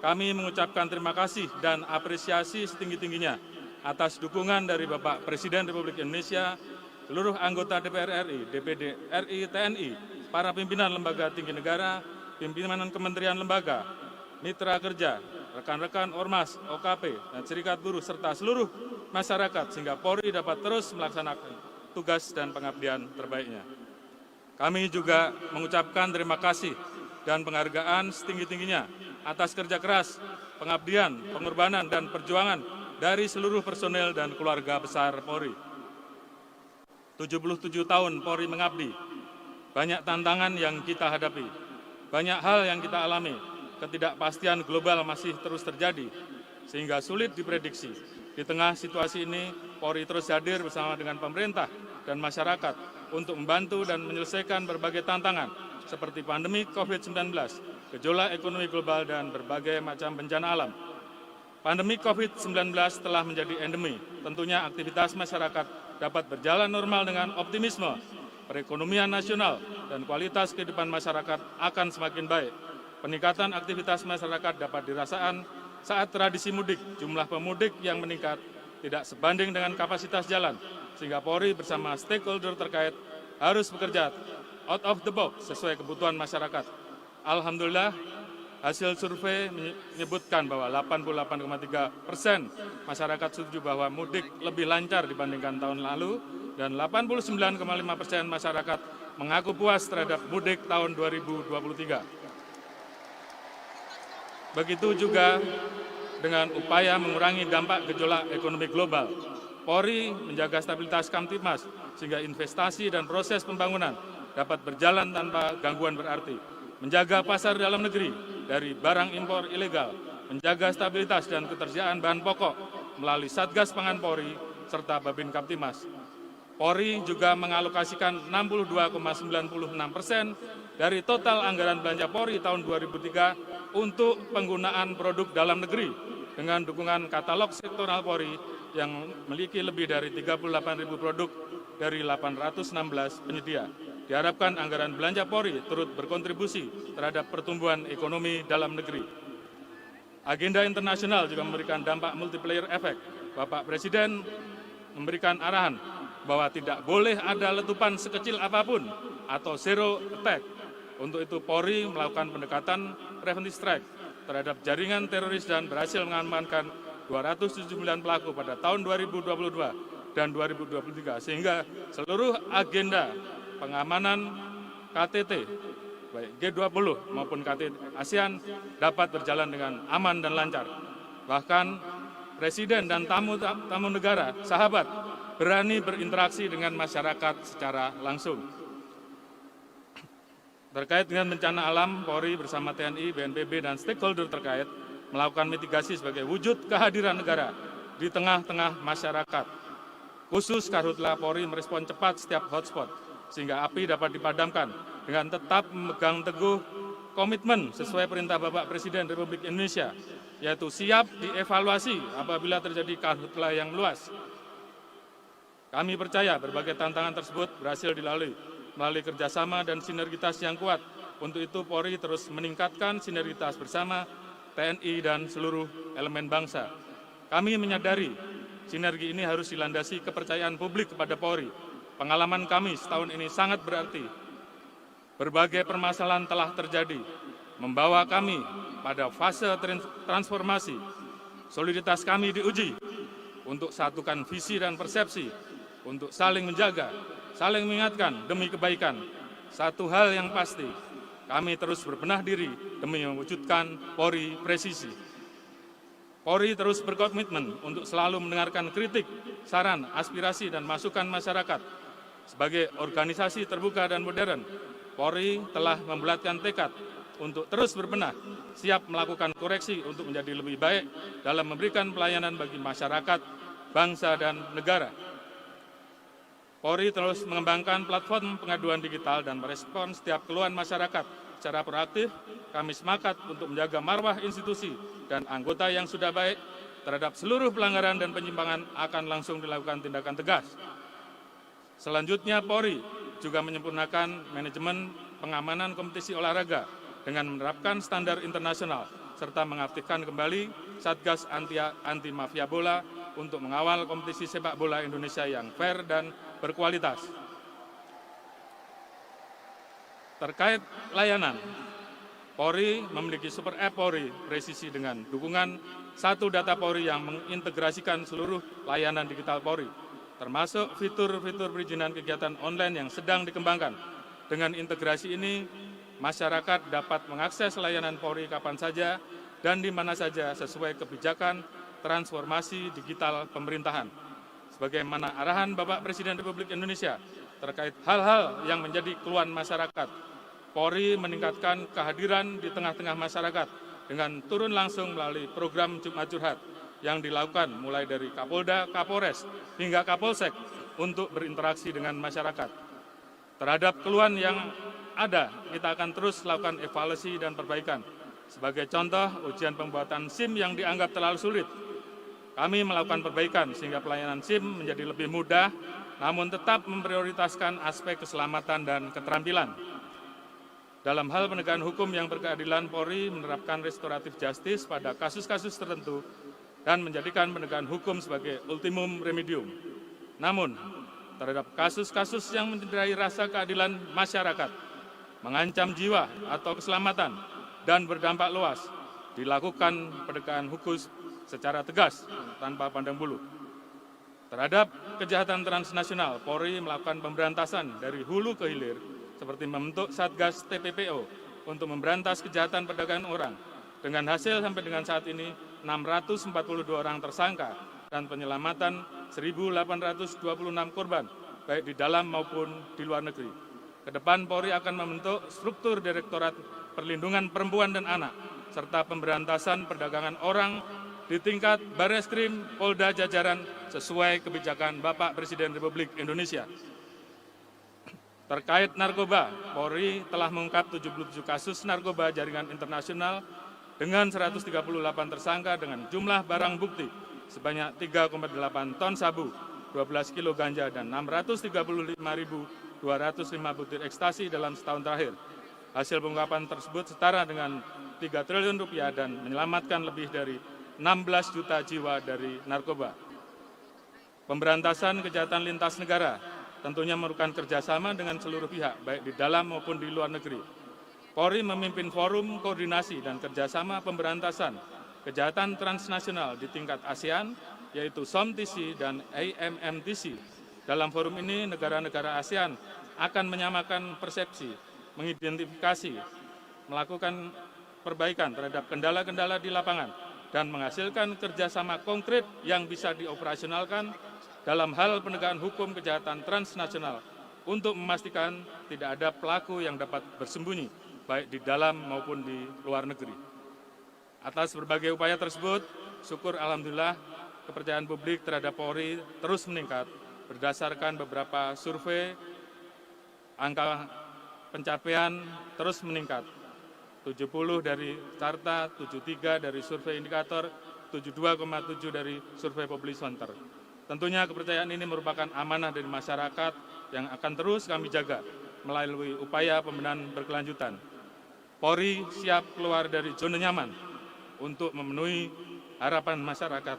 kami mengucapkan terima kasih dan apresiasi setinggi-tingginya atas dukungan dari Bapak Presiden Republik Indonesia, seluruh anggota DPR RI, DPD RI, TNI, para pimpinan lembaga tinggi negara, pimpinan kementerian lembaga, mitra kerja, rekan-rekan Ormas, OKP, dan serikat buruh, serta seluruh masyarakat sehingga Polri dapat terus melaksanakan tugas dan pengabdian terbaiknya. Kami juga mengucapkan terima kasih dan penghargaan setinggi-tingginya atas kerja keras, pengabdian, pengorbanan, dan perjuangan dari seluruh personel dan keluarga besar Polri. 77 tahun Polri mengabdi, banyak tantangan yang kita hadapi, banyak hal yang kita alami, ketidakpastian global masih terus terjadi, sehingga sulit diprediksi. Di tengah situasi ini, Polri terus hadir bersama dengan pemerintah dan masyarakat untuk membantu dan menyelesaikan berbagai tantangan seperti pandemi COVID-19, gejolak ekonomi global, dan berbagai macam bencana alam. Pandemi COVID-19 telah menjadi endemi. Tentunya aktivitas masyarakat dapat berjalan normal dengan optimisme. Perekonomian nasional dan kualitas kehidupan masyarakat akan semakin baik. Peningkatan aktivitas masyarakat dapat dirasakan saat tradisi mudik. Jumlah pemudik yang meningkat tidak sebanding dengan kapasitas jalan, sehingga Polri bersama stakeholder terkait harus bekerja out of the box sesuai kebutuhan masyarakat. Alhamdulillah, hasil survei menyebutkan bahwa 88,3% masyarakat setuju bahwa mudik lebih lancar dibandingkan tahun lalu, dan 89,5% masyarakat mengaku puas terhadap mudik tahun 2023. Begitu juga dengan upaya mengurangi dampak gejolak ekonomi global. Polri menjaga stabilitas Kamtibmas sehingga investasi dan proses pembangunan dapat berjalan tanpa gangguan berarti, menjaga pasar dalam negeri dari barang impor ilegal, menjaga stabilitas dan ketersediaan bahan pokok melalui Satgas Pangan Polri serta Babin Kamtibmas. Polri juga mengalokasikan 62,96% dari total anggaran belanja Polri tahun 2003 untuk penggunaan produk dalam negeri dengan dukungan katalog sektoral Polri yang memiliki lebih dari 38.000 produk dari 816 penyedia. Diharapkan anggaran belanja Polri turut berkontribusi terhadap pertumbuhan ekonomi dalam negeri. Agenda internasional juga memberikan dampak multiplier efek. Bapak Presiden memberikan arahan bahwa tidak boleh ada letupan sekecil apapun atau zero attack. Untuk itu Polri melakukan pendekatan preventive strike terhadap jaringan teroris dan berhasil mengamankan 279 pelaku pada tahun 2022 dan 2023, sehingga seluruh agenda pengamanan KTT, baik G20 maupun KTT ASEAN dapat berjalan dengan aman dan lancar. Bahkan Presiden dan tamu negara, sahabat, berani berinteraksi dengan masyarakat secara langsung. Terkait dengan bencana alam, Polri bersama TNI, BNPB, dan stakeholder terkait melakukan mitigasi sebagai wujud kehadiran negara di tengah-tengah masyarakat. Khusus Karhutla Polri merespon cepat setiap hotspot, sehingga api dapat dipadamkan dengan tetap memegang teguh komitmen sesuai perintah Bapak Presiden Republik Indonesia, yaitu siap dievaluasi apabila terjadi karhutla yang luas. Kami percaya berbagai tantangan tersebut berhasil dilalui melalui kerjasama dan sinergitas yang kuat. Untuk itu Polri terus meningkatkan sinergitas bersama TNI dan seluruh elemen bangsa. Kami menyadari sinergi ini harus dilandasi kepercayaan publik kepada Polri. Pengalaman kami setahun ini sangat berarti. Berbagai permasalahan telah terjadi, membawa kami pada fase transformasi. Soliditas kami diuji untuk satukan visi dan persepsi, untuk saling menjaga, saling mengingatkan demi kebaikan. Satu hal yang pasti, kami terus berbenah diri demi mewujudkan Polri presisi. Polri terus berkomitmen untuk selalu mendengarkan kritik, saran, aspirasi, dan masukan masyarakat. Sebagai organisasi terbuka dan modern, Polri telah membulatkan tekad untuk terus berbenah, siap melakukan koreksi untuk menjadi lebih baik dalam memberikan pelayanan bagi masyarakat, bangsa, dan negara. Polri terus mengembangkan platform pengaduan digital dan merespon setiap keluhan masyarakat secara proaktif. Kami sepakat untuk menjaga marwah institusi dan anggota yang sudah baik terhadap seluruh pelanggaran dan penyimpangan akan langsung dilakukan tindakan tegas. Selanjutnya, Polri juga menyempurnakan manajemen pengamanan kompetisi olahraga dengan menerapkan standar internasional serta mengaktifkan kembali Satgas Anti Mafia Bola untuk mengawal kompetisi sepak bola Indonesia yang fair dan berkualitas. Terkait layanan, Polri memiliki super app Polri presisi dengan dukungan satu data Polri yang mengintegrasikan seluruh layanan digital Polri, termasuk fitur-fitur perizinan kegiatan online yang sedang dikembangkan. Dengan integrasi ini, masyarakat dapat mengakses layanan Polri kapan saja dan di mana saja sesuai kebijakan transformasi digital pemerintahan. Sebagaimana arahan Bapak Presiden Republik Indonesia terkait hal-hal yang menjadi keluhan masyarakat, Polri meningkatkan kehadiran di tengah-tengah masyarakat dengan turun langsung melalui program Jumat Curhat yang dilakukan mulai dari Kapolda, Kapolres, hingga Kapolsek untuk berinteraksi dengan masyarakat. Terhadap keluhan yang ada, kita akan terus lakukan evaluasi dan perbaikan. Sebagai contoh, ujian pembuatan SIM yang dianggap terlalu sulit. Kami melakukan perbaikan sehingga pelayanan SIM menjadi lebih mudah, namun tetap memprioritaskan aspek keselamatan dan keterampilan. Dalam hal penegakan hukum yang berkeadilan, Polri menerapkan restoratif justice pada kasus-kasus tertentu dan menjadikan penegakan hukum sebagai ultimum remedium. Namun, terhadap kasus-kasus yang mencederai rasa keadilan masyarakat, mengancam jiwa atau keselamatan, dan berdampak luas, dilakukan penegakan hukum secara tegas tanpa pandang bulu. Terhadap kejahatan transnasional, Polri melakukan pemberantasan dari hulu ke hilir, seperti membentuk Satgas TPPO untuk memberantas kejahatan perdagangan orang. Dengan hasil sampai dengan saat ini, 642 orang tersangka dan penyelamatan 1.826 korban, baik di dalam maupun di luar negeri. Kedepan Polri akan membentuk struktur Direktorat Perlindungan Perempuan dan Anak, serta pemberantasan perdagangan orang di tingkat Bareskrim Polda jajaran sesuai kebijakan Bapak Presiden Republik Indonesia. Terkait narkoba, Polri telah mengungkap 77 kasus narkoba jaringan internasional dengan 138 tersangka dengan jumlah barang bukti sebanyak 3,8 ton sabu, 12 kilo ganja, dan 635.205 butir ekstasi dalam setahun terakhir. Hasil pengungkapan tersebut setara dengan 3 triliun rupiah dan menyelamatkan lebih dari 16 juta jiwa dari narkoba. Pemberantasan kejahatan lintas negara tentunya memerlukan kerjasama dengan seluruh pihak, baik di dalam maupun di luar negeri. Polri memimpin forum koordinasi dan kerjasama pemberantasan kejahatan transnasional di tingkat ASEAN, yaitu SOMTC dan AMMTC. Dalam forum ini, negara-negara ASEAN akan menyamakan persepsi, mengidentifikasi, melakukan perbaikan terhadap kendala-kendala di lapangan, dan menghasilkan kerjasama konkret yang bisa dioperasionalkan dalam hal penegakan hukum kejahatan transnasional untuk memastikan tidak ada pelaku yang dapat bersembunyi, baik di dalam maupun di luar negeri. Atas berbagai upaya tersebut, syukur alhamdulillah kepercayaan publik terhadap Polri terus meningkat berdasarkan beberapa survei. Angka pencapaian terus meningkat, 70 dari Carta, 73 dari survei indikator, 72,7 dari survei Public Center. Tentunya kepercayaan ini merupakan amanah dari masyarakat yang akan terus kami jaga melalui upaya pembenahan berkelanjutan. Polri siap keluar dari zona nyaman untuk memenuhi harapan masyarakat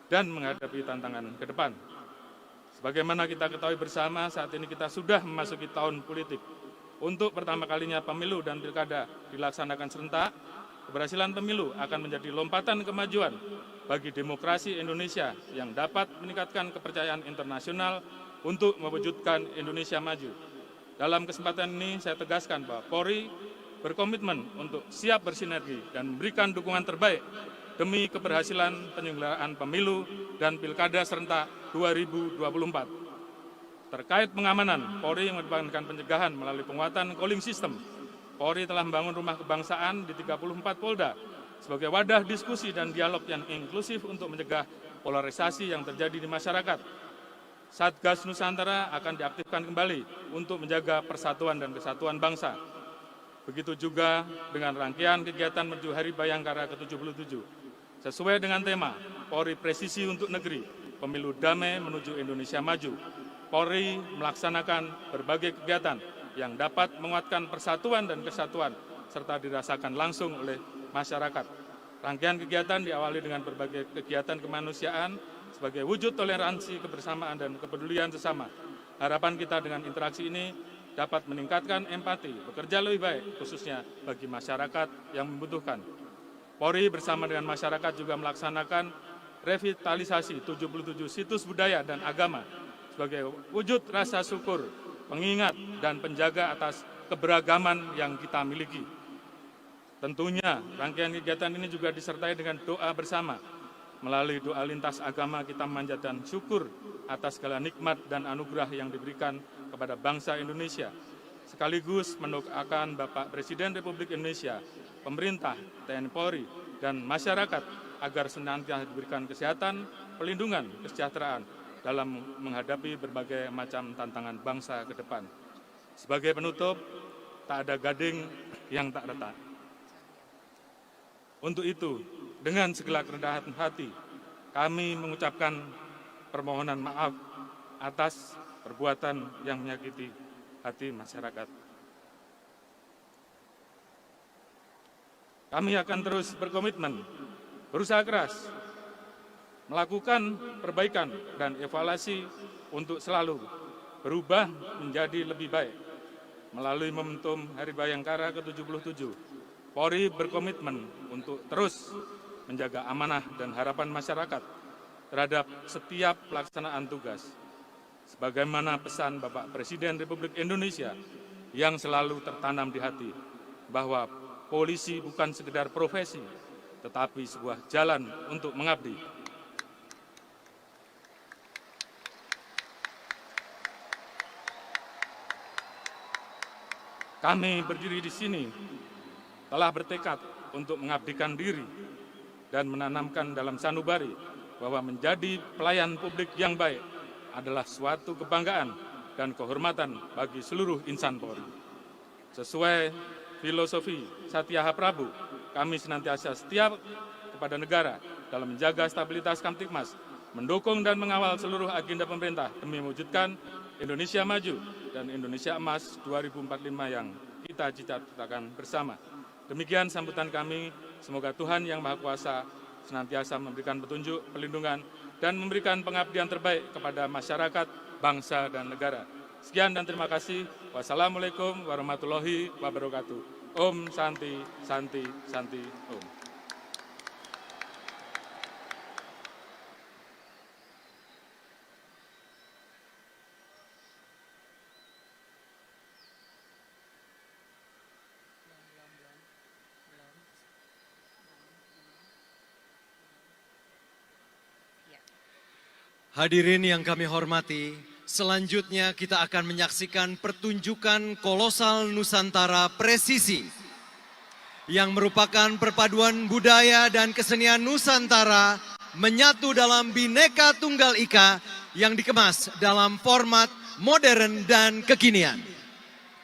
dan menghadapi tantangan ke depan. Sebagaimana kita ketahui bersama, saat ini kita sudah memasuki tahun politik. Untuk pertama kalinya pemilu dan pilkada dilaksanakan serentak, keberhasilan pemilu akan menjadi lompatan kemajuan bagi demokrasi Indonesia yang dapat meningkatkan kepercayaan internasional untuk mewujudkan Indonesia maju. Dalam kesempatan ini saya tegaskan bahwa Polri berkomitmen untuk siap bersinergi dan memberikan dukungan terbaik demi keberhasilan penyelenggaraan pemilu dan pilkada serentak 2024. Terkait pengamanan, Polri mengedepankan pencegahan melalui penguatan calling system. Polri telah membangun rumah kebangsaan di 34 Polda sebagai wadah diskusi dan dialog yang inklusif untuk mencegah polarisasi yang terjadi di masyarakat. Satgas Nusantara akan diaktifkan kembali untuk menjaga persatuan dan kesatuan bangsa. Begitu juga dengan rangkaian kegiatan menuju Hari Bayangkara ke-77. Sesuai dengan tema Polri Presisi untuk Negeri, Pemilu Damai Menuju Indonesia Maju, Polri melaksanakan berbagai kegiatan yang dapat menguatkan persatuan dan kesatuan serta dirasakan langsung oleh masyarakat. Rangkaian kegiatan diawali dengan berbagai kegiatan kemanusiaan sebagai wujud toleransi, kebersamaan, dan kepedulian sesama. Harapan kita dengan interaksi ini dapat meningkatkan empati, bekerja lebih baik, khususnya bagi masyarakat yang membutuhkan. Polri bersama dengan masyarakat juga melaksanakan revitalisasi 77 situs budaya dan agama sebagai wujud rasa syukur, pengingat, dan penjaga atas keberagaman yang kita miliki. Tentunya rangkaian kegiatan ini juga disertai dengan doa bersama. Melalui doa lintas agama kita memanjatkan syukur atas segala nikmat dan anugerah yang diberikan kepada bangsa Indonesia. Sekaligus mendoakan Bapak Presiden Republik Indonesia, pemerintah, TNI Polri, dan masyarakat agar senantiasa diberikan kesehatan, perlindungan, kesejahteraan dalam menghadapi berbagai macam tantangan bangsa ke depan. Sebagai penutup, tak ada gading yang tak retak. Untuk itu, dengan segala kerendahan hati, kami mengucapkan permohonan maaf atas perbuatan yang menyakiti hati masyarakat. Kami akan terus berkomitmen, berusaha keras, melakukan perbaikan dan evaluasi untuk selalu berubah menjadi lebih baik. Melalui momentum Hari Bayangkara ke-77, Polri berkomitmen untuk terus menjaga amanah dan harapan masyarakat terhadap setiap pelaksanaan tugas. Sebagaimana pesan Bapak Presiden Republik Indonesia yang selalu tertanam di hati, bahwa polisi bukan sekedar profesi, tetapi sebuah jalan untuk mengabdi. Kami berdiri di sini telah bertekad untuk mengabdikan diri dan menanamkan dalam sanubari bahwa menjadi pelayan publik yang baik adalah suatu kebanggaan dan kehormatan bagi seluruh insan Polri. Sesuai filosofi Satya Prabu, kami senantiasa setia kepada negara dalam menjaga stabilitas Kamtibmas, mendukung dan mengawal seluruh agenda pemerintah demi mewujudkan Indonesia maju dan Indonesia emas 2045 yang kita cita-citakan bersama. Demikian sambutan kami, semoga Tuhan Yang Maha Kuasa senantiasa memberikan petunjuk, perlindungan, dan memberikan pengabdian terbaik kepada masyarakat, bangsa, dan negara. Sekian dan terima kasih. Wassalamualaikum warahmatullahi wabarakatuh. Om Santi, Santi, Santi, Om. Hadirin yang kami hormati, selanjutnya kita akan menyaksikan pertunjukan kolosal Nusantara Presisi yang merupakan perpaduan budaya dan kesenian Nusantara menyatu dalam Bhinneka Tunggal Ika yang dikemas dalam format modern dan kekinian.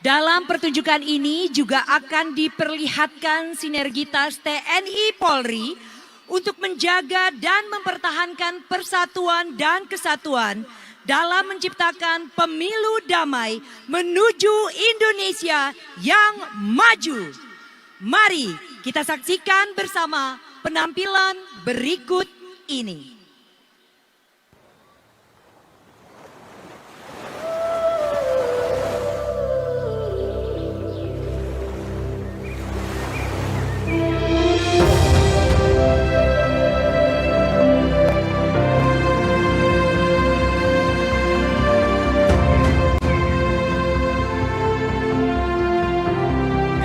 Dalam pertunjukan ini juga akan diperlihatkan sinergitas TNI Polri untuk menjaga dan mempertahankan persatuan dan kesatuan dalam menciptakan pemilu damai menuju Indonesia yang maju. Mari kita saksikan bersama penampilan berikut ini.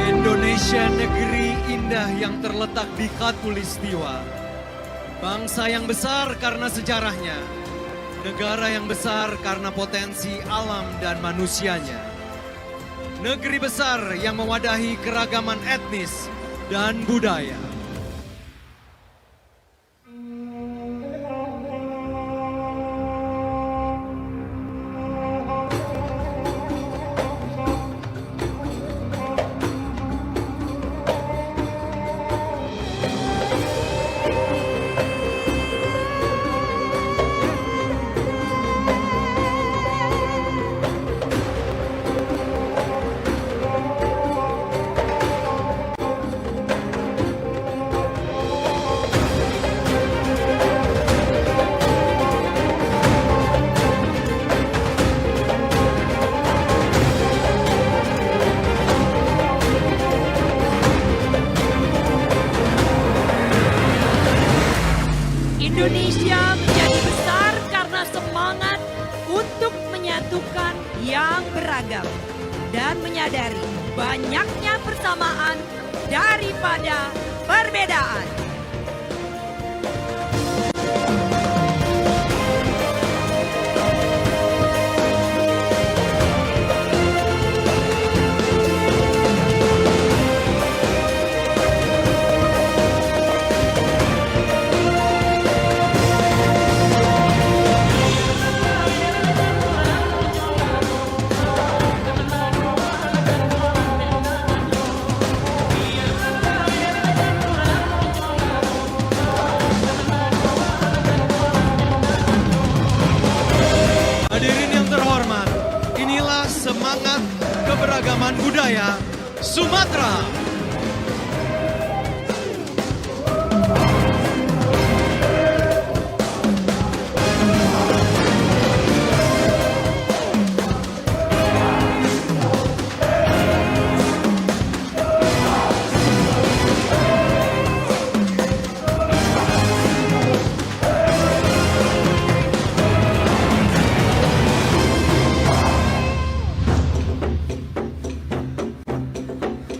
Indonesia negeri indah yang terletak di Khatulistiwa. Bangsa yang besar karena sejarahnya. Negara yang besar karena potensi alam dan manusianya. Negeri besar yang mewadahi keragaman etnis dan budaya. Indonesia menjadi besar karena semangat untuk menyatukan yang beragam dan menyadari banyaknya persamaan daripada perbedaan. Hadirin yang terhormat, inilah semangat keberagaman budaya Sumatera.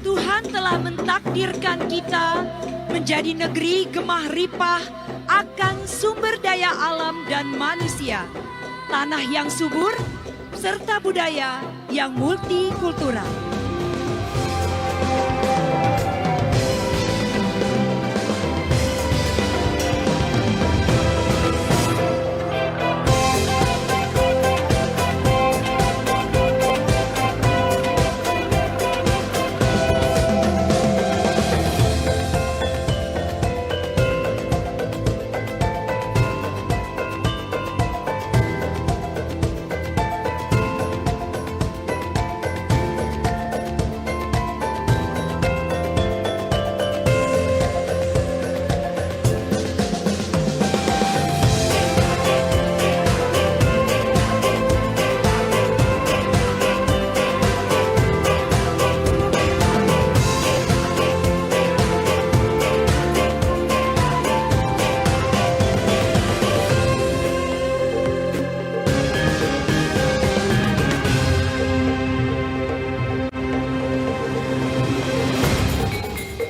Tuhan telah mentakdirkan kita menjadi negeri gemah ripah akan sumber daya alam dan manusia, tanah yang subur, serta budaya yang multikultural.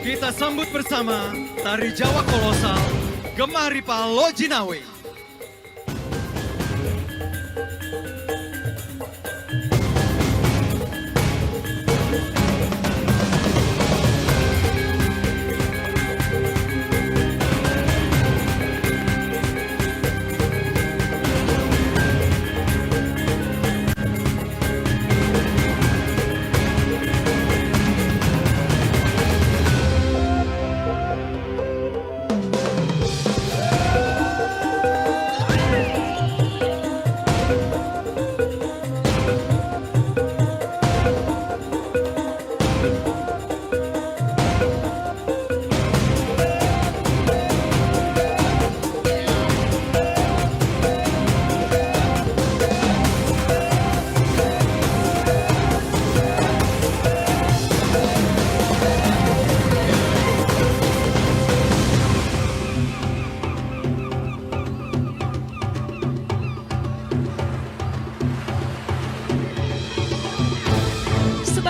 Kita sambut bersama tari Jawa kolosal Gemah Ripah Lojinawe.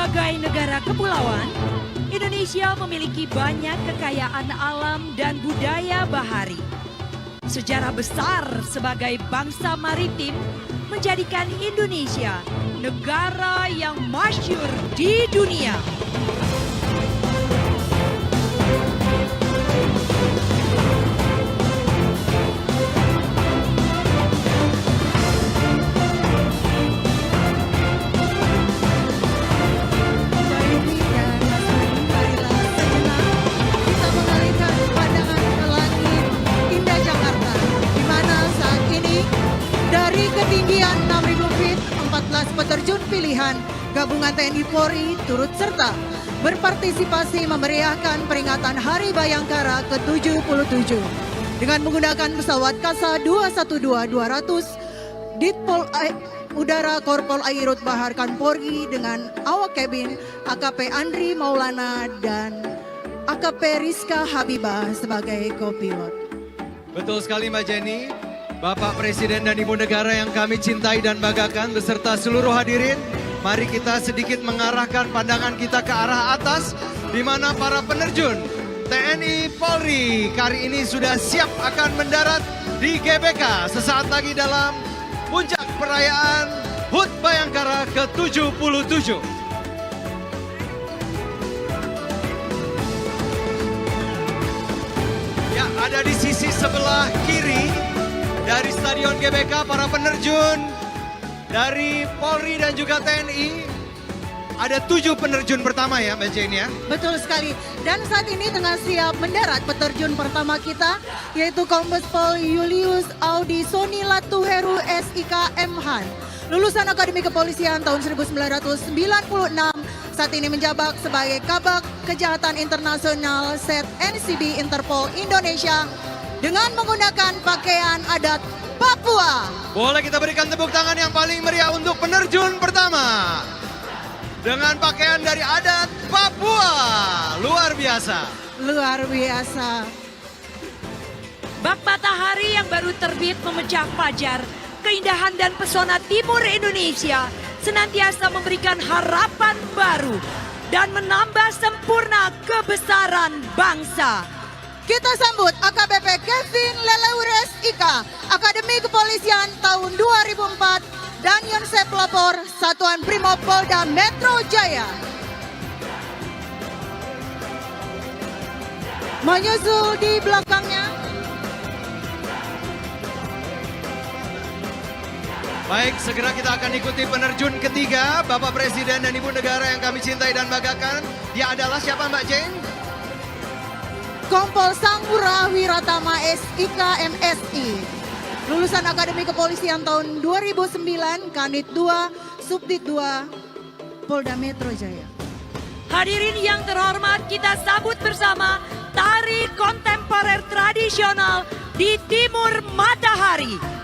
Sebagai negara kepulauan, Indonesia memiliki banyak kekayaan alam dan budaya bahari. Sejarah besar sebagai bangsa maritim menjadikan Indonesia negara yang masyhur di dunia. Ketinggian 6.000 feet, 14 peterjun pilihan Gabungan TNI Polri turut serta berpartisipasi memeriahkan peringatan Hari Bayangkara ke-77 dengan menggunakan pesawat Kasa 212-200 Ditpol Udara Korpol Airut Bahar Kanpori dengan awak kabin AKP Andri Maulana dan AKP Rizka Habibah sebagai kopilot. Betul sekali Mbak Jenny. Bapak Presiden dan Ibu Negara yang kami cintai dan banggakan beserta seluruh hadirin, mari kita sedikit mengarahkan pandangan kita ke arah atas di mana para penerjun TNI Polri kali ini sudah siap akan mendarat di GBK sesaat lagi dalam puncak perayaan HUT Bayangkara ke-77. Ya, ada di sisi sebelah kiri dari Stadion GBK para penerjun dari Polri dan juga TNI. Ada 7 penerjun pertama ya Mbak Jane ya. Betul sekali. Dan saat ini tengah siap mendarat peterjun pertama kita yaitu Kombes Pol Julius Audi Soni Latuheru SIK MHan. Lulusan Akademi Kepolisian tahun 1996. Saat ini menjabat sebagai Kabak Kejahatan Internasional SET NCB Interpol Indonesia dengan menggunakan pakaian adat Papua. Boleh kita berikan tepuk tangan yang paling meriah untuk penerjun pertama. Dengan pakaian dari adat Papua. Luar biasa. Luar biasa. Bak matahari yang baru terbit memecah fajar, keindahan dan pesona timur Indonesia senantiasa memberikan harapan baru dan menambah sempurna kebesaran bangsa. Kita sambut AKBP Kevin Leleures Ika, Akademi Kepolisian tahun 2004 dan Yonsep Pelapor Satuan Brimob Polda Metro Jaya. Menyusul di belakangnya. Baik, segera kita akan ikuti penerjun ketiga Bapak Presiden dan Ibu Negara yang kami cintai dan banggakan. Dia adalah siapa Mbak Jane? Kompol Sangura Wiratama SIK MSI. Lulusan Akademi Kepolisian tahun 2009, Kanit 2, Subdit 2, Polda Metro Jaya. Hadirin yang terhormat, kita sambut bersama tari kontemporer tradisional di Timur Matahari.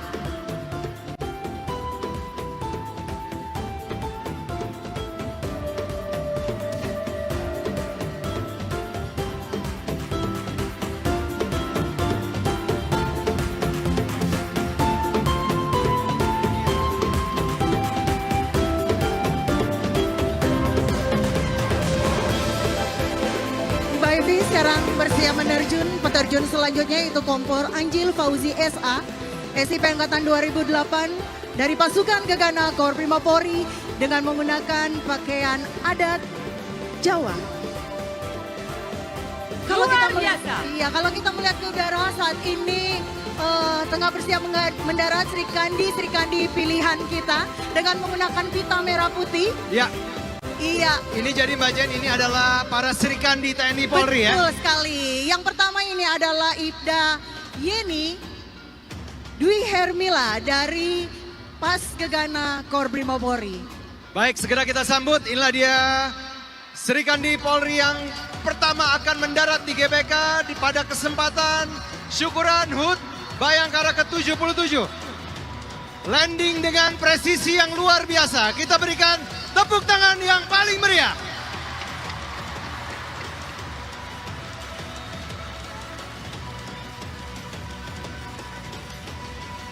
Sekarang bersiap menerjun peterjun selanjutnya itu Kompol Anjil Fauzi SA SIP Angkatan 2008 dari pasukan Gegana Korprimo Polri dengan menggunakan pakaian adat Jawa. Kalau kita melihat, iya, kalau kita melihat ke udara saat ini tengah bersiap mendarat Sri Kandi pilihan kita dengan menggunakan pita merah putih. Ya. Iya. Ini jadi Mbak Jen, ini adalah para Serikandi TNI Polri ya? Betul sekali. Yang pertama ini adalah Ibda Yeni Dwi Hermila dari Pas Gegana Korprimo Polri. Baik, segera kita sambut. Inilah dia Serikandi Polri yang pertama akan mendarat di GBK pada kesempatan syukuran HUT Bayangkara ke-77. Landing dengan presisi yang luar biasa. Kita berikan tepuk tangan yang paling meriah.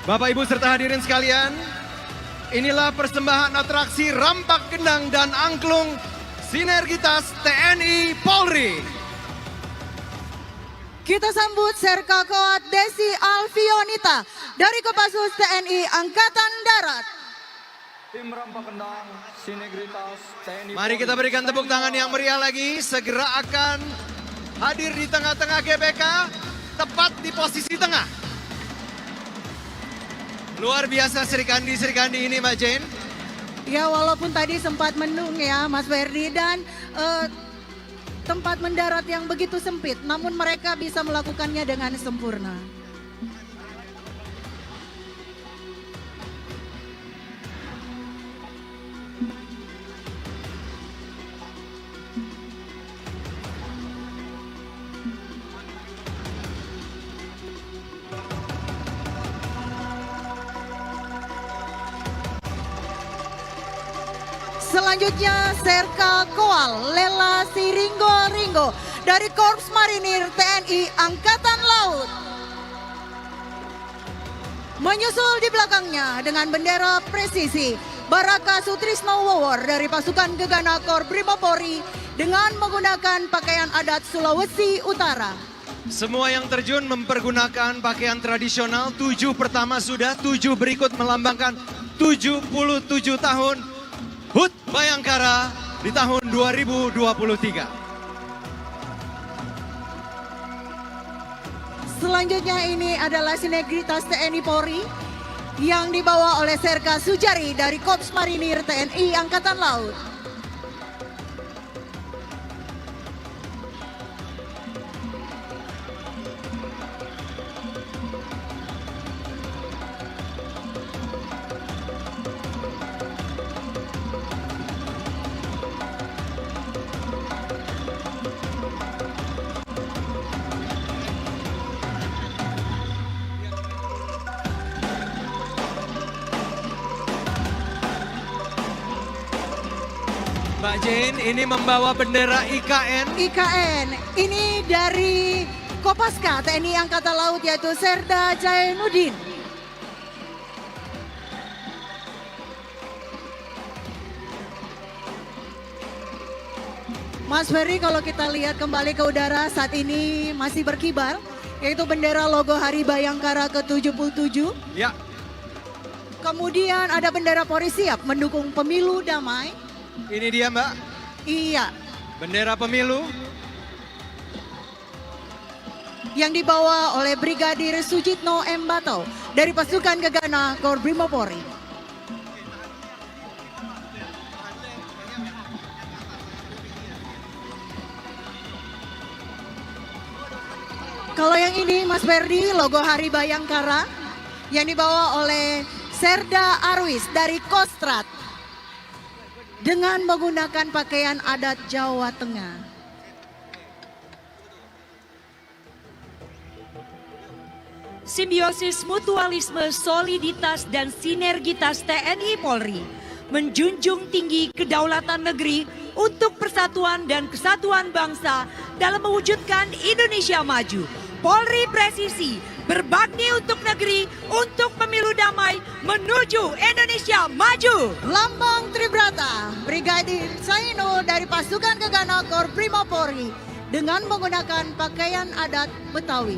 Bapak Ibu serta hadirin sekalian, inilah persembahan atraksi rampak gendang dan angklung Sinergitas TNI Polri. Kita sambut Serka Koat Desi Alfionita dari Kopassus TNI Angkatan Darat. Tim Rampak Kendang, Sinergitas TNI. Mari kita berikan tepuk tangan yang meriah lagi. Segera akan hadir di tengah-tengah GBK, tepat di posisi tengah. Luar biasa Sri Kandi ini Mbak Jane. Ya walaupun tadi sempat mendung ya Mas Ferdi dan tempat mendarat yang begitu sempit, namun mereka bisa melakukannya dengan sempurna. Selanjutnya Serka Koal Lela Siringgo dari Korps Marinir TNI Angkatan Laut. Menyusul di belakangnya dengan bendera presisi Baraka Sutrisno Wawor dari pasukan Gegana Kor Brimopori dengan menggunakan pakaian adat Sulawesi Utara. Semua yang terjun mempergunakan pakaian tradisional. 7 pertama sudah, 7 berikut melambangkan 77 tahun HUT Bayangkara di tahun 2023. Selanjutnya ini adalah Sinergitas TNI Polri yang dibawa oleh Serka Sujari dari Korps Marinir TNI Angkatan Laut. Mbak Jane ini membawa bendera IKN. IKN ini dari Kopaska TNI Angkatan Laut yaitu Serda Jainuddin. Mas Ferry, kalau kita lihat kembali ke udara saat ini masih berkibar yaitu bendera logo Hari Bayangkara ke-77. Ya. Kemudian ada bendera Polri siap mendukung pemilu damai. Ini dia Mbak. Iya. Bendera pemilu. Yang dibawa oleh Brigadir Sujitno M. Bato dari pasukan Gegana Kor Brimopori. Kalau yang ini Mas Ferdi, logo Hari Bayangkara yang dibawa oleh Serda Arwis dari Kostrat dengan menggunakan pakaian adat Jawa Tengah. Simbiosis mutualisme, soliditas, dan sinergitas TNI Polri menjunjung tinggi kedaulatan negeri untuk persatuan dan kesatuan bangsa dalam mewujudkan Indonesia maju. Polri presisi, berbakti untuk negeri, untuk pemilu damai, menuju Indonesia maju. Lambang Tribrata, Brigadir Saino dari pasukan Gegana Kor Brimopori dengan menggunakan pakaian adat Betawi.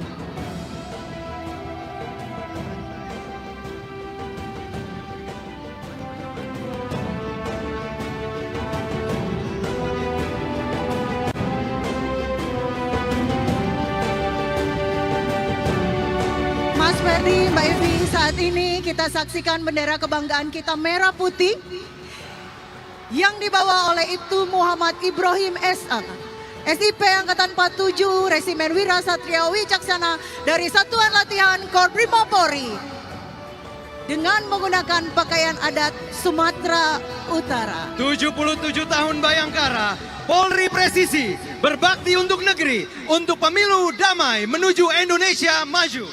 Mas Ferdi, Mbak Evi, saat ini kita saksikan bendera kebanggaan kita merah putih yang dibawa oleh Ibtu Muhammad Ibrahim S.A. SIP Angkatan 47 Resimen Wira Satria Wicaksana dari Satuan Latihan Kor Brimopori dengan menggunakan pakaian adat Sumatera Utara. 77 tahun Bayangkara, Polri presisi, berbakti untuk negeri, untuk pemilu damai menuju Indonesia maju.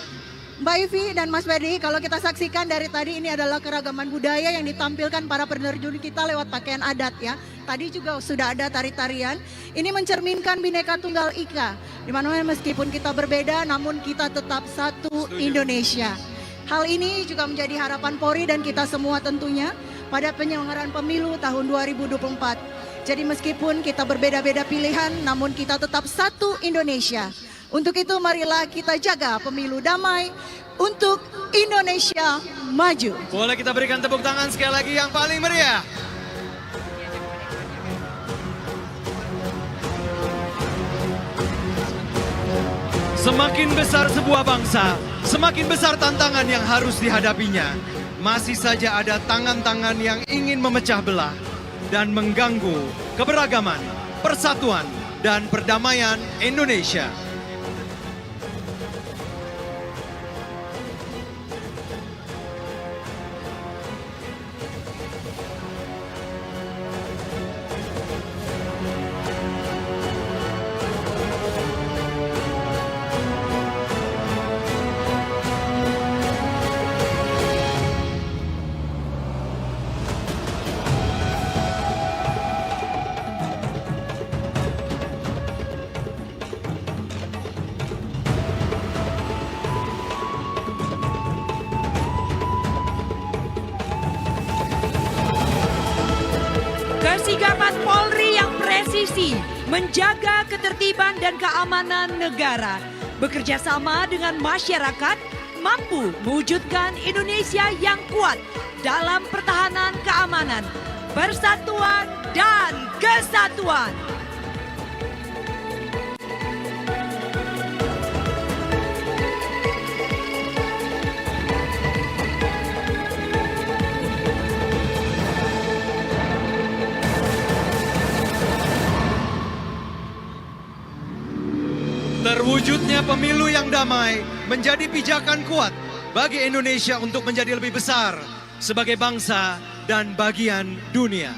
Mbak Ivi dan Mas Ferdi, kalau kita saksikan dari tadi ini adalah keragaman budaya yang ditampilkan para penerjun kita lewat pakaian adat ya. Tadi juga sudah ada tari-tarian. Ini mencerminkan Bhinneka Tunggal Ika. Dimana meskipun kita berbeda namun kita tetap satu Indonesia. Hal ini juga menjadi harapan Polri dan kita semua tentunya pada penyelenggaraan pemilu tahun 2024. Jadi meskipun kita berbeda-beda pilihan, namun kita tetap satu Indonesia. Untuk itu marilah kita jaga pemilu damai untuk Indonesia maju. Boleh kita berikan tepuk tangan sekali lagi yang paling meriah. Semakin besar sebuah bangsa, semakin besar tantangan yang harus dihadapinya. Masih saja ada tangan-tangan yang ingin memecah belah dan mengganggu keberagaman, persatuan, dan perdamaian Indonesia. Kesigapan Polri yang presisi menjaga ketertiban dan keamanan negara, bekerja sama dengan masyarakat, mampu mewujudkan Indonesia yang kuat dalam pertahanan keamanan, persatuan dan kesatuan. Terwujudnya pemilu yang damai menjadi pijakan kuat bagi Indonesia untuk menjadi lebih besar sebagai bangsa dan bagian dunia.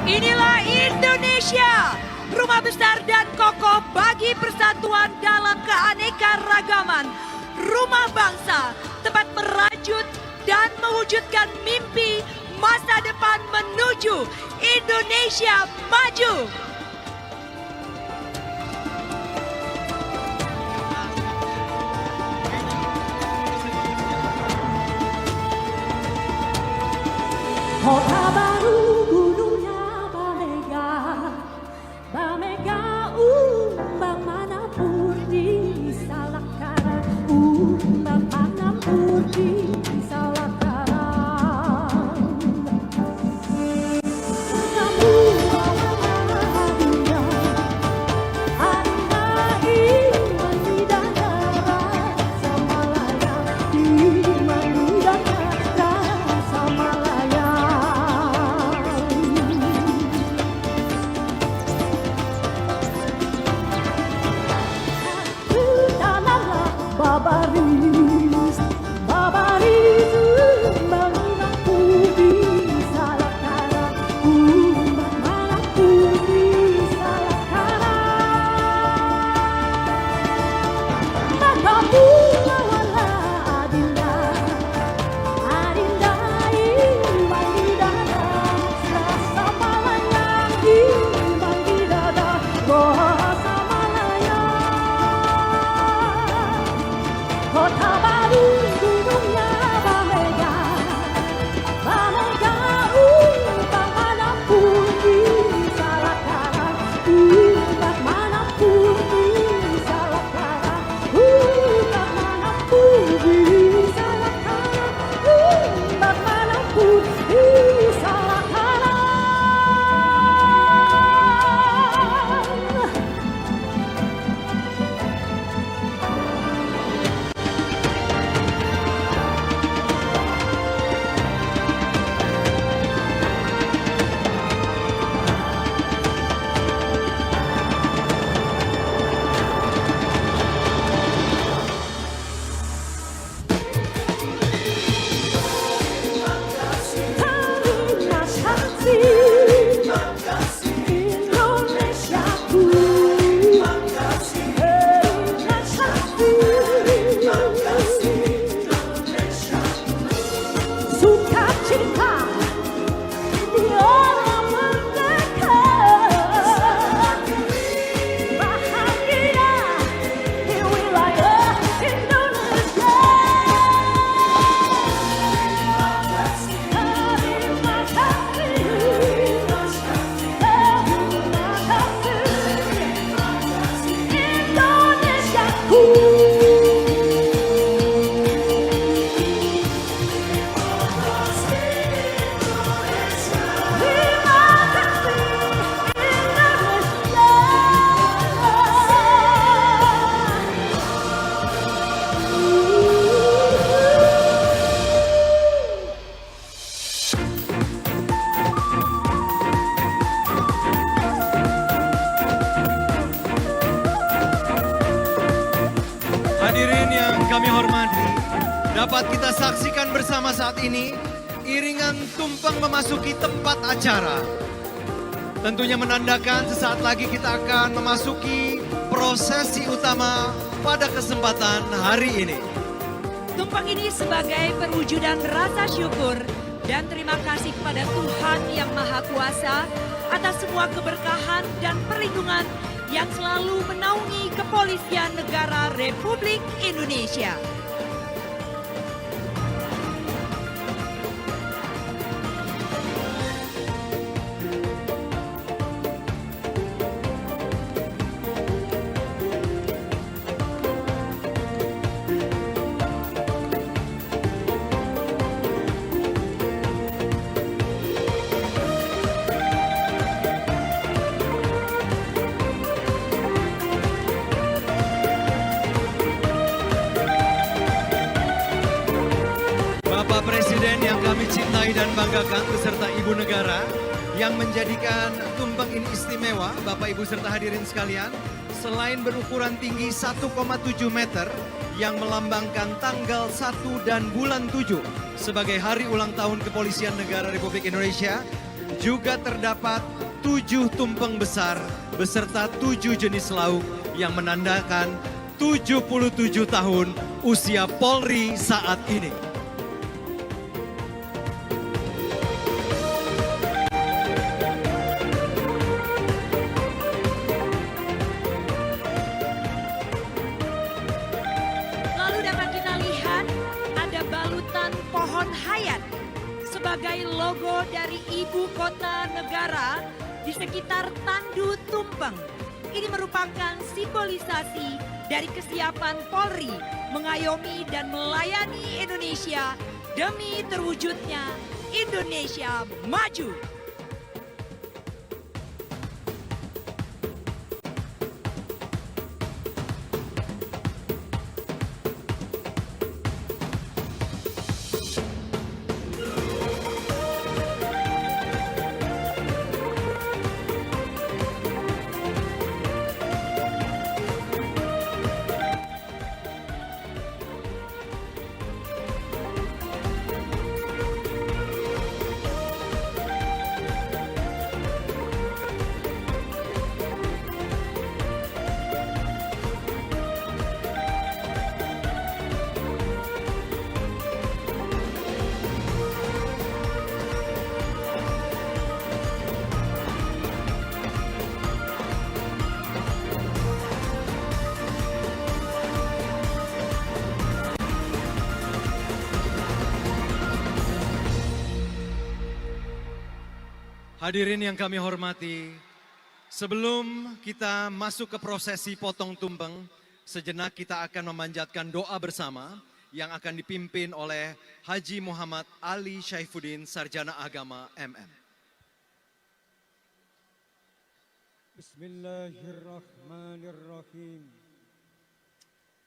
Inilah Indonesia, rumah besar dan kokoh bagi persatuan dalam keanekaragaman. Rumah bangsa, tempat merajut dan mewujudkan mimpi masa depan menuju Indonesia maju. Kota baru gunungnya Bamega umbang manapur di Salakara, umbang manapur di Salakara. Kamu bawa hadiah kami hormati, dapat kita saksikan bersama saat ini iringan tumpeng memasuki tempat acara. Tentunya menandakan sesaat lagi kita akan memasuki prosesi utama pada kesempatan hari ini. Tumpeng ini sebagai perwujudan rasa syukur dan terima kasih kepada Tuhan Yang Maha Kuasa atas semua keberkahan dan perlindungan yang selalu menaungi Kepolisian Negara Republik Indonesia. Bapak Presiden yang kami cintai dan banggakan beserta Ibu Negara yang menjadikan tumpeng ini istimewa, Bapak Ibu serta hadirin sekalian, selain berukuran tinggi 1,7 meter yang melambangkan tanggal 1 dan bulan 7 sebagai hari ulang tahun Kepolisian Negara Republik Indonesia, juga terdapat 7 tumpeng besar beserta 7 jenis lauk yang menandakan 77 tahun usia Polri saat ini. Lalu dapat kita lihat ada balutan pohon hayat sebagai logo dari ibu kota negara di sekitar tandu tumpeng. Ini merupakan simbolisasi dari kesiapan Polri mengayomi dan melayani Indonesia demi terwujudnya Indonesia Maju. Hadirin yang kami hormati, sebelum kita masuk ke prosesi potong tumpeng, sejenak kita akan memanjatkan doa bersama yang akan dipimpin oleh Haji Muhammad Ali Syaifuddin, Sarjana Agama MM. Bismillahirrahmanirrahim.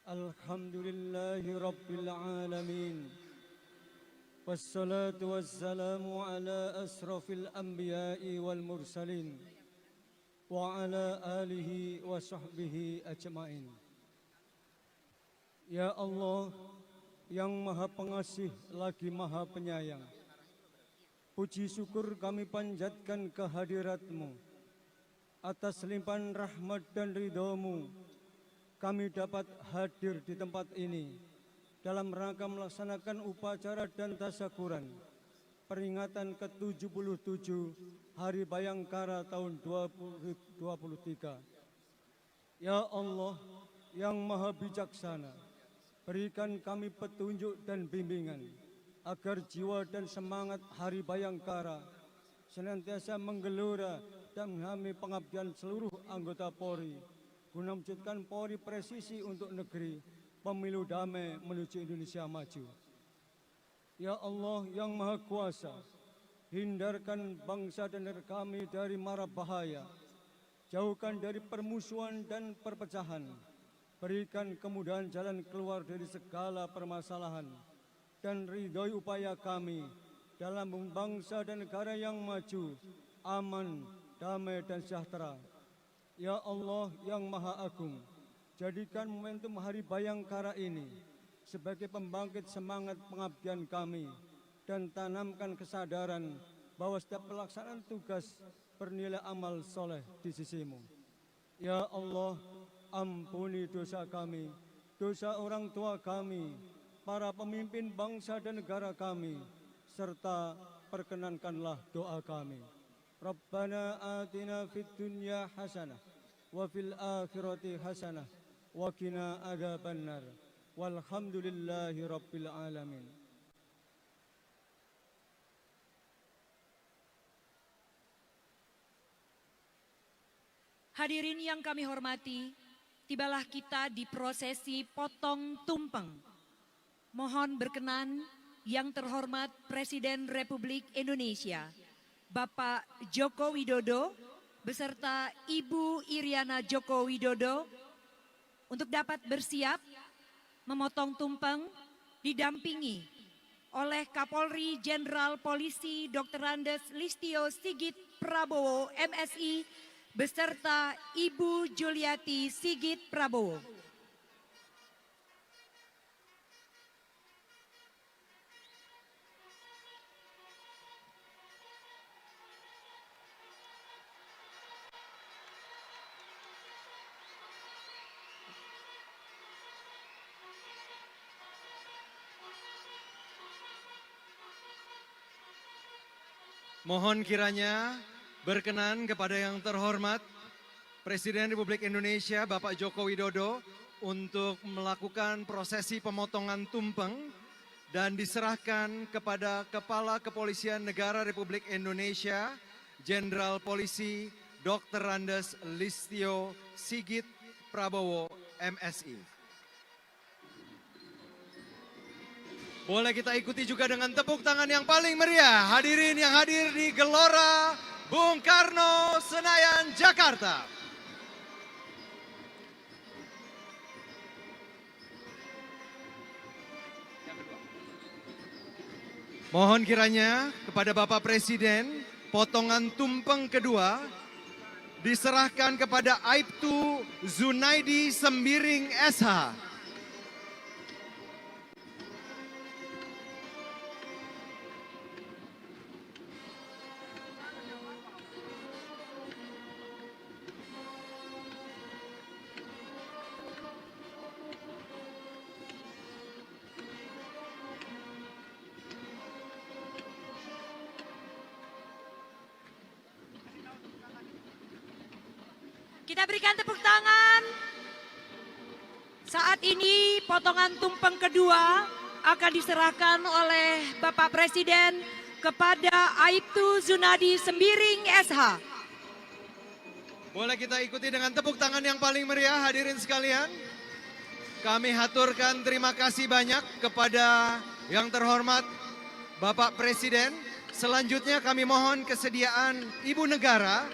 Alhamdulillahi Rabbil Alamin. Wassalatu wassalamu ala asrafil anbiya'i wal mursalin wa ala alihi wa sahbihi ajma'in. Ya Allah yang maha pengasih lagi maha penyayang, puji syukur kami panjatkan kehadirat-Mu. Atas limpahan rahmat dan ridho-Mu, kami dapat hadir di tempat ini dalam rangka melaksanakan upacara dan tasyakuran peringatan ke-77 Hari Bayangkara tahun 2023. Ya Allah yang maha bijaksana, berikan kami petunjuk dan bimbingan agar jiwa dan semangat Hari Bayangkara senantiasa menggelora dan menghami pengabdian seluruh anggota Polri guna mewujudkan Polri presisi untuk negeri, pemilu damai menuju Indonesia maju. Ya Allah yang maha kuasa, hindarkan bangsa dan negara kami dari mara bahaya, jauhkan dari permusuhan dan perpecahan, berikan kemudahan jalan keluar dari segala permasalahan, dan ridhoi upaya kami dalam bangsa dan negara yang maju, aman, damai dan sejahtera. Ya Allah yang maha agung, jadikan momentum Hari Bayangkara ini sebagai pembangkit semangat pengabdian kami dan tanamkan kesadaran bahwa setiap pelaksanaan tugas bernilai amal soleh di sisimu. Ya Allah, ampuni dosa kami, dosa orang tua kami, para pemimpin bangsa dan negara kami, serta perkenankanlah doa kami. Rabbana atina fid dunya hasanah wa fil akhirati hasanah wa qina adzabannar. Walhamdulillahi rabbil alamin. Hadirin yang kami hormati, tibalah kita di prosesi potong tumpeng. Mohon berkenan yang terhormat Presiden Republik Indonesia, Bapak Joko Widodo, beserta Ibu Iriana Joko Widodo, untuk dapat bersiap memotong tumpeng didampingi oleh Kapolri Jenderal Polisi Dr. Andes Listio Sigit Prabowo MSI beserta Ibu Juliati Sigit Prabowo. Mohon kiranya berkenan kepada yang terhormat Presiden Republik Indonesia Bapak Joko Widodo untuk melakukan prosesi pemotongan tumpeng dan diserahkan kepada Kepala Kepolisian Negara Republik Indonesia Jenderal Polisi Dr. Andes Listio Sigit Prabowo MSI. Boleh kita ikuti juga dengan tepuk tangan yang paling meriah. Hadirin yang hadir di Gelora Bung Karno, Senayan, Jakarta. Mohon kiranya kepada Bapak Presiden, potongan tumpeng kedua diserahkan kepada Aibtu Zunaidi Sembiring SH. Kita berikan tepuk tangan. Saat ini potongan tumpeng kedua akan diserahkan oleh Bapak Presiden kepada Aibtu Zunadi Sembiring SH. Boleh kita ikuti dengan tepuk tangan yang paling meriah hadirin sekalian. Kami haturkan terima kasih banyak kepada yang terhormat Bapak Presiden. Selanjutnya kami mohon kesediaan Ibu Negara,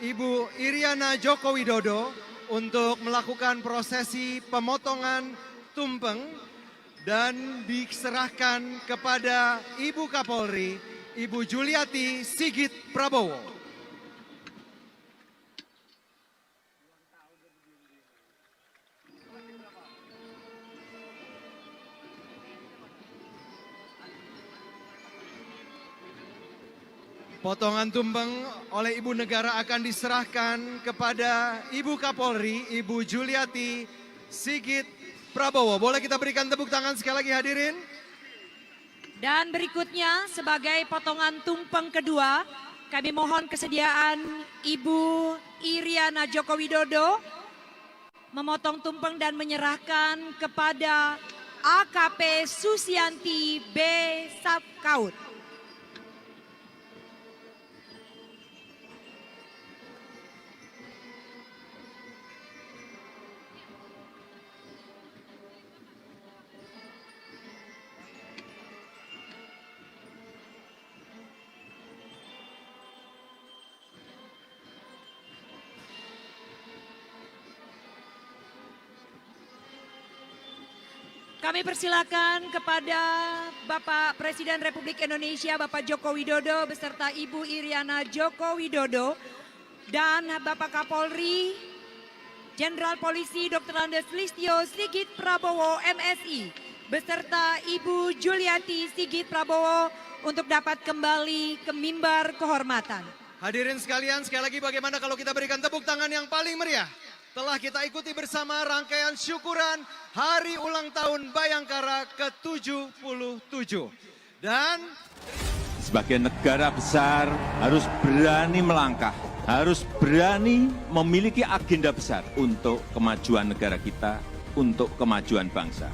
Ibu Iriana Joko Widodo untuk melakukan prosesi pemotongan tumpeng dan diserahkan kepada Ibu Kapolri, Ibu Juliati Sigit Prabowo. Potongan tumpeng oleh Ibu Negara akan diserahkan kepada Ibu Kapolri, Ibu Juliati Sigit Prabowo. Boleh kita berikan tepuk tangan sekali lagi hadirin? Dan berikutnya sebagai potongan tumpeng kedua, kami mohon kesediaan Ibu Iriana Joko Widodo memotong tumpeng dan menyerahkan kepada AKP Susianti B. Sabkaut. Kami persilakan kepada Bapak Presiden Republik Indonesia Bapak Joko Widodo beserta Ibu Iriana Joko Widodo dan Bapak Kapolri Jenderal Polisi Dr. Andes Listio Sigit Prabowo MSI beserta Ibu Juliati Sigit Prabowo untuk dapat kembali ke mimbar kehormatan. Hadirin sekalian, sekali lagi bagaimana kalau kita berikan tepuk tangan yang paling meriah. Telah kita ikuti bersama rangkaian syukuran Hari Ulang Tahun Bayangkara ke-77. Dan sebagai negara besar harus berani melangkah, harus berani memiliki agenda besar untuk kemajuan negara kita, untuk kemajuan bangsa.